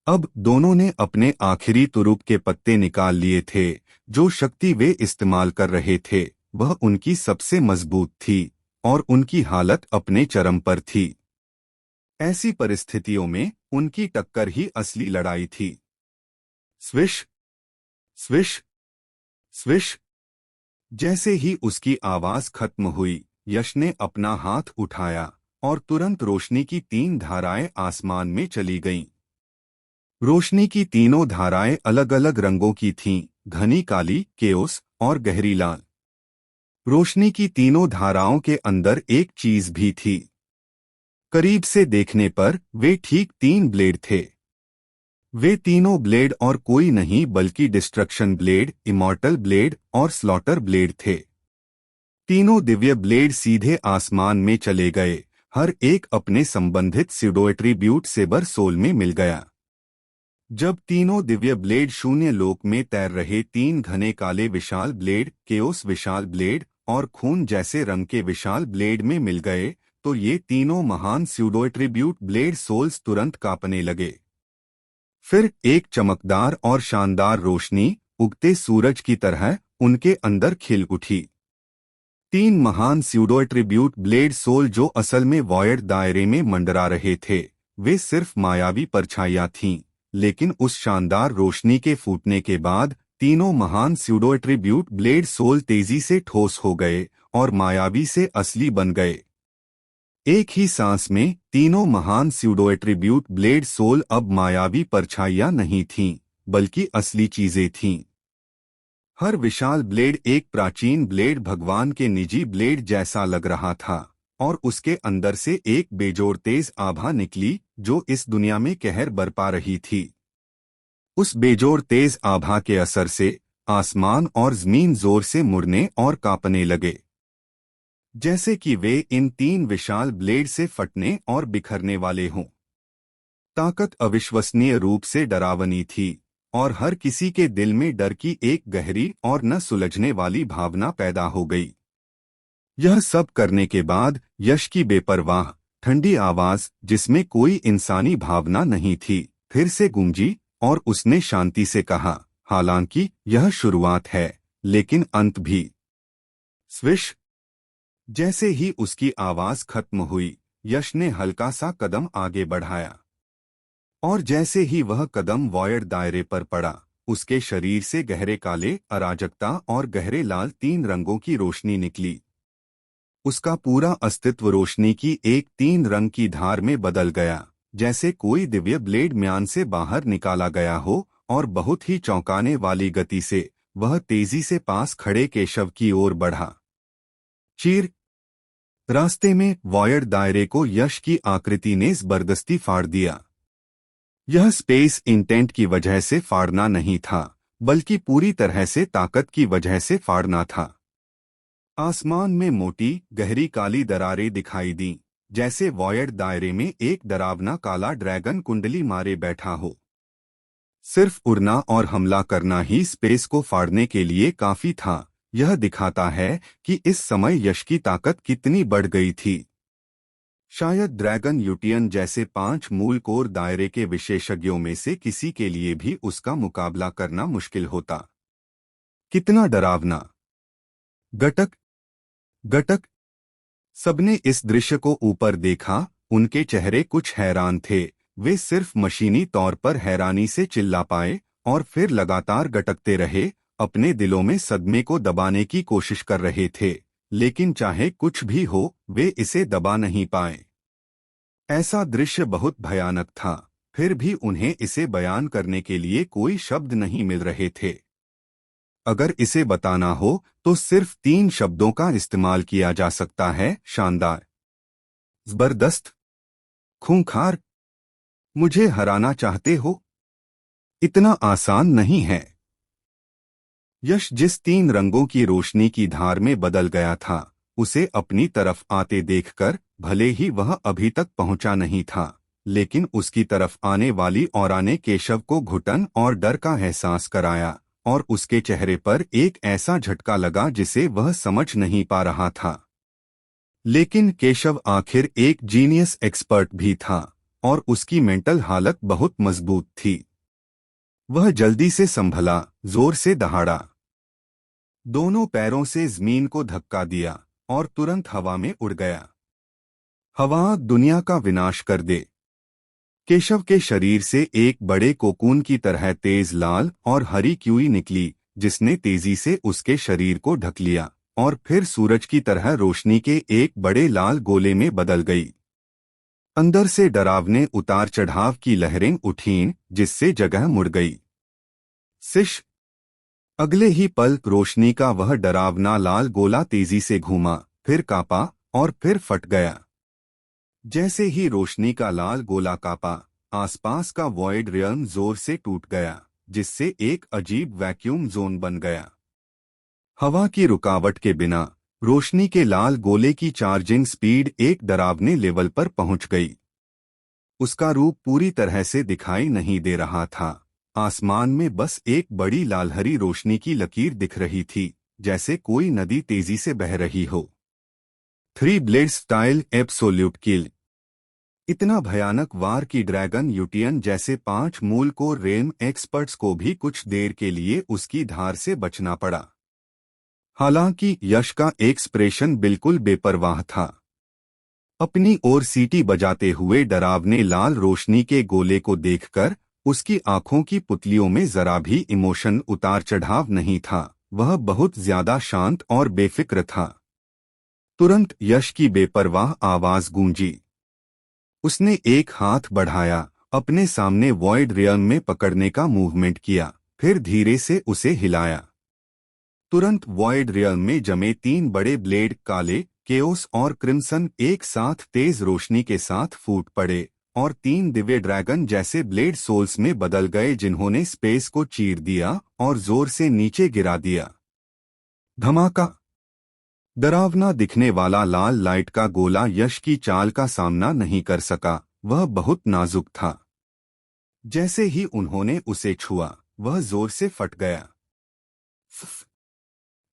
अब दोनों ने अपने आखिरी तुरुप के पत्ते निकाल लिए थे। जो शक्ति वे इस्तेमाल कर रहे थे वह उनकी सबसे मजबूत थी, और उनकी हालत अपने चरम पर थी। ऐसी परिस्थितियों में उनकी टक्कर ही असली लड़ाई थी। Swish, swish, swish. जैसे ही उसकी आवाज खत्म हुई, यश ने अपना हाथ उठाया और तुरंत रोशनी की 3 धाराएं आसमान में चली गईं। रोशनी की तीनों धाराएं अलग अलग रंगों की थीं, घनी काली, केओस और गहरी लाल। रोशनी की तीनों धाराओं के अंदर एक चीज भी थी। करीब से देखने पर वे ठीक 3 ब्लेड थे। वे तीनों ब्लेड और कोई नहीं बल्कि डिस्ट्रक्शन ब्लेड, इमॉर्टल ब्लेड और स्लॉटर ब्लेड थे। तीनों दिव्य ब्लेड सीधे आसमान में चले गए, हर एक अपने संबंधित स्यूडो एट्रीब्यूट सेबर सोल में मिल गया। जब तीनों दिव्य ब्लेड शून्य लोक में तैर रहे 3 घने काले विशाल ब्लेड, केओस विशाल ब्लेड और खून जैसे रंग के विशाल ब्लेड में मिल गए, तो ये तीनों महान स्यूडो एट्रीब्यूट ब्लेड सोल्स तुरंत कांपने लगे। फिर एक चमकदार और शानदार रोशनी उगते सूरज की तरह उनके अंदर खिल उठी। 3 महान स्यूडो एट्रीब्यूट ब्लेड सोल जो असल में वॉयड दायरे में मंडरा रहे थे, वे सिर्फ मायावी परछाइयां थीं, लेकिन उस शानदार रोशनी के फूटने के बाद तीनों महान स्यूडो एट्रीब्यूट ब्लेड सोल तेजी से ठोस हो गए और मायावी से असली बन गए। एक ही सांस में तीनों महान स्यूडो एट्रीब्यूट ब्लेड सोल अब मायावी परछाइयां नहीं थीं, बल्कि असली चीजें थीं। हर विशाल ब्लेड एक प्राचीन ब्लेड भगवान के निजी ब्लेड जैसा लग रहा था, और उसके अंदर से एक बेजोड़ तेज आभा निकली जो इस दुनिया में कहर बरपा रही थी। उस बेजोड़ तेज आभा के असर से आसमान और जमीन जोर से मुड़ने और कांपने लगे, जैसे कि वे इन 3 विशाल ब्लेड से फटने और बिखरने वाले हों। ताकत अविश्वसनीय रूप से डरावनी थी और हर किसी के दिल में डर की एक गहरी और न सुलझने वाली भावना पैदा हो गई। यह सब करने के बाद यश की बेपरवाह, ठंडी आवाज जिसमें कोई इंसानी भावना नहीं थी, फिर से गूंजी और उसने शांति से कहा, हालांकि यह शुरुआत है, लेकिन अंत भी। स्विश। जैसे ही उसकी आवाज खत्म हुई, यश ने हल्का सा कदम आगे बढ़ाया, और जैसे ही वह कदम वॉयड दायरे पर पड़ा, उसके शरीर से गहरे काले, अराजकता और गहरे लाल 3 रंगों की रोशनी निकली। उसका पूरा अस्तित्व रोशनी की एक 3 रंग की धार में बदल गया, जैसे कोई दिव्य ब्लेड म्यान से बाहर निकाला गया हो, और बहुत ही चौंकाने वाली गति से वह तेजी से पास खड़े केशव की ओर बढ़ा। चीर। रास्ते में वॉयड दायरे को यश की आकृति ने जबरदस्ती फाड़ दिया। यह स्पेस इंटेंट की वजह से फाड़ना नहीं था, बल्कि पूरी तरह से ताकत की वजह से फाड़ना था। आसमान में मोटी, गहरी काली दरारें दिखाई दीं, जैसे वॉयड दायरे में एक डरावना काला ड्रैगन कुंडली मारे बैठा हो। सिर्फ उड़ना और हमला करना ही स्पेस को फाड़ने के लिए काफी था। यह दिखाता है कि इस समय यश की ताकत कितनी बढ़ गई थी। शायद ड्रैगन यूटियन जैसे 5 मूल कोर दायरे के विशेषज्ञों में से किसी के लिए भी उसका मुकाबला करना मुश्किल होता। कितना डरावना! गटक, गटक! सबने इस दृश्य को ऊपर देखा, उनके चेहरे कुछ हैरान थे। वे सिर्फ मशीनी तौर पर हैरानी से चिल्ला पाए और फिर लगातार गटकते रहे, अपने दिलों में सदमे को दबाने की कोशिश कर रहे थे, लेकिन चाहे कुछ भी हो, वे इसे दबा नहीं पाए। ऐसा दृश्य बहुत भयानक था, फिर भी उन्हें इसे बयान करने के लिए कोई शब्द नहीं मिल रहे थे। अगर इसे बताना हो तो सिर्फ 3 शब्दों का इस्तेमाल किया जा सकता है, शानदार, जबरदस्त, खूंखार। मुझे हराना चाहते हो? इतना आसान नहीं है। यश जिस 3 रंगों की रोशनी की धार में बदल गया था, उसे अपनी तरफ आते देखकर, भले ही वह अभी तक पहुंचा नहीं था, लेकिन उसकी तरफ आने वाली औरा ने केशव को घुटन और डर का एहसास कराया, और उसके चेहरे पर एक ऐसा झटका लगा जिसे वह समझ नहीं पा रहा था। लेकिन केशव आखिर एक जीनियस एक्सपर्ट भी था, और उसकी मेंटल हालत बहुत मजबूत थी। वह जल्दी से संभला, जोर से दहाड़ा, दोनों पैरों से जमीन को धक्का दिया, और तुरंत हवा में उड़ गया। हवा दुनिया का विनाश कर दे। केशव के शरीर से एक बड़े कोकून की तरह तेज लाल और हरी क्यूई निकली, जिसने तेजी से उसके शरीर को ढक लिया और फिर सूरज की तरह रोशनी के एक बड़े लाल गोले में बदल गई। अंदर से डरावने उतार चढ़ाव की लहरें उठीं, जिससे जगह मुड़ गई। सिश। अगले ही पल रोशनी का वह डरावना लाल गोला तेजी से घूमा, फिर कांपा और फिर फट गया। जैसे ही रोशनी का लाल गोला कांपा, आसपास का वॉइड रियल्म जोर से टूट गया, जिससे एक अजीब वैक्यूम जोन बन गया। हवा की रुकावट के बिना रोशनी के लाल गोले की चार्जिंग स्पीड एक डरावने लेवल पर पहुंच गई। उसका रूप पूरी तरह से दिखाई नहीं दे रहा था। आसमान में बस एक बड़ी लालहरी रोशनी की लकीर दिख रही थी, जैसे कोई नदी तेजी से बह रही हो। 3 ब्लेड स्टाइल एब्सोल्यूट किल। इतना भयानक वार कि ड्रैगन यूटियन जैसे 5 मूल को रेम एक्सपर्ट्स को भी कुछ देर के लिए उसकी धार से बचना पड़ा। हालांकि यश का एक्सप्रेशन बिल्कुल बेपरवाह था। अपनी ओर सीटी बजाते हुए डरावने लाल रोशनी के गोले को देखकर उसकी आंखों की पुतलियों में जरा भी इमोशन उतार चढ़ाव नहीं था। वह बहुत ज्यादा शांत और बेफिक्र था। तुरंत यश की बेपरवाह आवाज गूंजी। उसने एक हाथ बढ़ाया, अपने सामने वॉइड रियल्म में पकड़ने का मूवमेंट किया, फिर धीरे से उसे हिलाया। तुरंत वॉइड रियल्म में जमे 3 बड़े ब्लेड, काले, केओस और क्रिम्सन, एक साथ तेज रोशनी के साथ फूट पड़े और 3 दिव्य ड्रैगन जैसे ब्लेड सोल्स में बदल गए, जिन्होंने स्पेस को चीर दिया और जोर से नीचे गिरा दिया। धमाका। डरावना दिखने वाला लाल लाइट का गोला यश की चाल का सामना नहीं कर सका। वह बहुत नाजुक था। जैसे ही उन्होंने उसे छुआ, वह जोर से फट गया।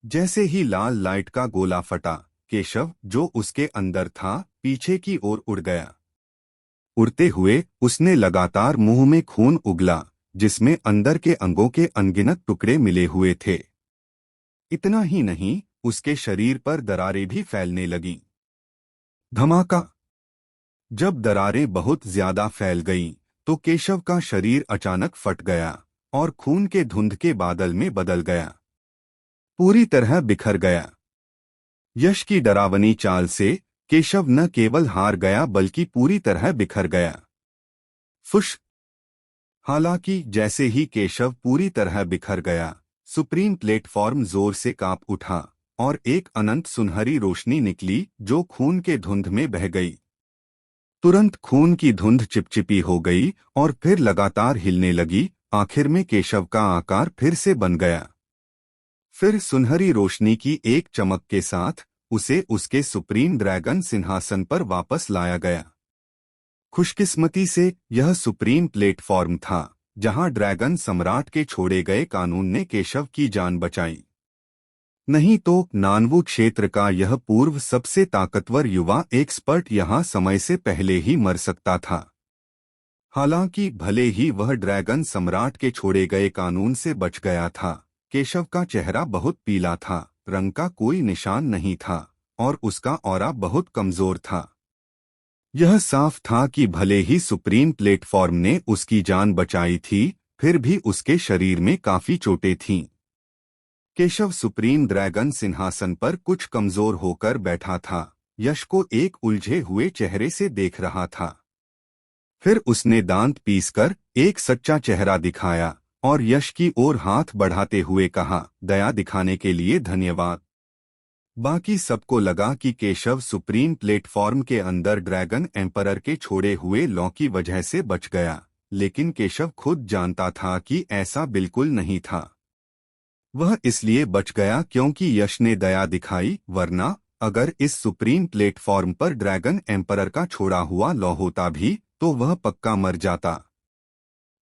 जैसे ही लाल लाइट का गोला फटा, केशव, जो उसके अंदर था, पीछे की ओर उड़ गया। उड़ते हुए उसने लगातार मुंह में खून उगला, जिसमें अंदर के अंगों के अनगिनत टुकड़े मिले हुए थे। इतना ही नहीं, उसके शरीर पर दरारें भी फैलने लगीं। धमाका। जब दरारें बहुत ज्यादा फैल गईं, तो केशव का शरीर अचानक फट गया और खून के धुंध के बादल में बदल गया, पूरी तरह बिखर गया। यश की डरावनी चाल से केशव न केवल हार गया बल्कि पूरी तरह बिखर गया। फुश। हालांकि जैसे ही केशव पूरी तरह बिखर गया, सुप्रीम प्लेटफॉर्म जोर से कांप उठा और एक अनंत सुनहरी रोशनी निकली, जो खून के धुंध में बह गई। तुरंत खून की धुंध चिपचिपी हो गई और फिर लगातार हिलने लगी। आखिर में केशव का आकार फिर से बन गया। फिर सुनहरी रोशनी की एक चमक के साथ उसे उसके सुप्रीम ड्रैगन सिंहासन पर वापस लाया गया। खुशकिस्मती से यह सुप्रीम प्लेटफॉर्म था, जहां ड्रैगन सम्राट के छोड़े गए कानून ने केशव की जान बचाई। नहीं तो नानवू क्षेत्र का यह पूर्व सबसे ताकतवर युवा एक्सपर्ट यहां समय से पहले ही मर सकता था। हालांकि भले ही वह ड्रैगन सम्राट के छोड़े गए कानून से बच गया था, केशव का चेहरा बहुत पीला था, रंग का कोई निशान नहीं था और उसका ऑरा बहुत कमजोर था। यह साफ था कि भले ही सुप्रीम प्लेटफॉर्म ने उसकी जान बचाई थी, फिर भी उसके शरीर में काफी चोटें थीं। केशव सुप्रीम ड्रैगन सिंहासन पर कुछ कमजोर होकर बैठा था, यश को एक उलझे हुए चेहरे से देख रहा था। फिर उसने दांत पीसकर एक सच्चा चेहरा दिखाया और यश की ओर हाथ बढ़ाते हुए कहा, दया दिखाने के लिए धन्यवाद। बाकी सबको लगा कि केशव सुप्रीम प्लेटफॉर्म के अंदर ड्रैगन एम्परर के छोड़े हुए लॉ की वजह से बच गया, लेकिन केशव खुद जानता था कि ऐसा बिल्कुल नहीं था। वह इसलिए बच गया क्योंकि यश ने दया दिखाई, वरना अगर इस सुप्रीम प्लेटफॉर्म पर ड्रैगन एम्परर का छोड़ा हुआ लॉ होता भी, तो वह पक्का मर जाता।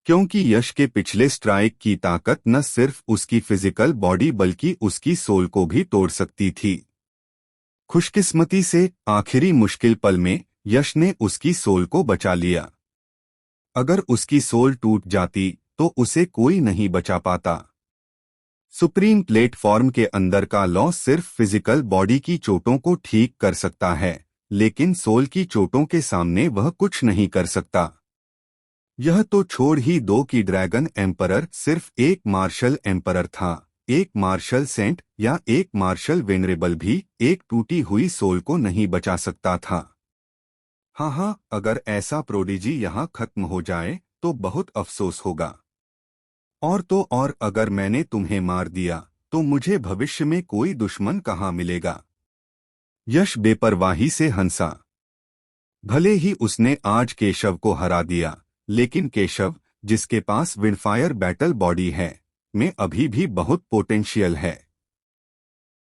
क्योंकि यश के पिछले स्ट्राइक की ताकत न सिर्फ उसकी फिजिकल बॉडी बल्कि उसकी सोल को भी तोड़ सकती थी। खुशकिस्मती से आखिरी मुश्किल पल में यश ने उसकी सोल को बचा लिया। अगर उसकी सोल टूट जाती तो उसे कोई नहीं बचा पाता। सुप्रीम प्लेटफॉर्म के अंदर का लॉ सिर्फ फिजिकल बॉडी की चोटों को ठीक कर सकता है, लेकिन सोल की चोटों के सामने वह कुछ नहीं कर सकता। यह तो छोड़ ही दो कि ड्रैगन एम्परर सिर्फ एक मार्शल एम्परर था। एक मार्शल सेंट या एक मार्शल वेनरेबल भी एक टूटी हुई सोल को नहीं बचा सकता था। हाँ, अगर ऐसा प्रोडिजी यहाँ खत्म हो जाए तो बहुत अफसोस होगा। और तो और अगर मैंने तुम्हें मार दिया तो मुझे भविष्य में कोई दुश्मन कहाँ मिलेगा। यश बेपरवाही से हंसा। भले ही उसने आज केशव को हरा दिया, लेकिन केशव, जिसके पास विंडफायर बैटल बॉडी है, में अभी भी बहुत पोटेंशियल है।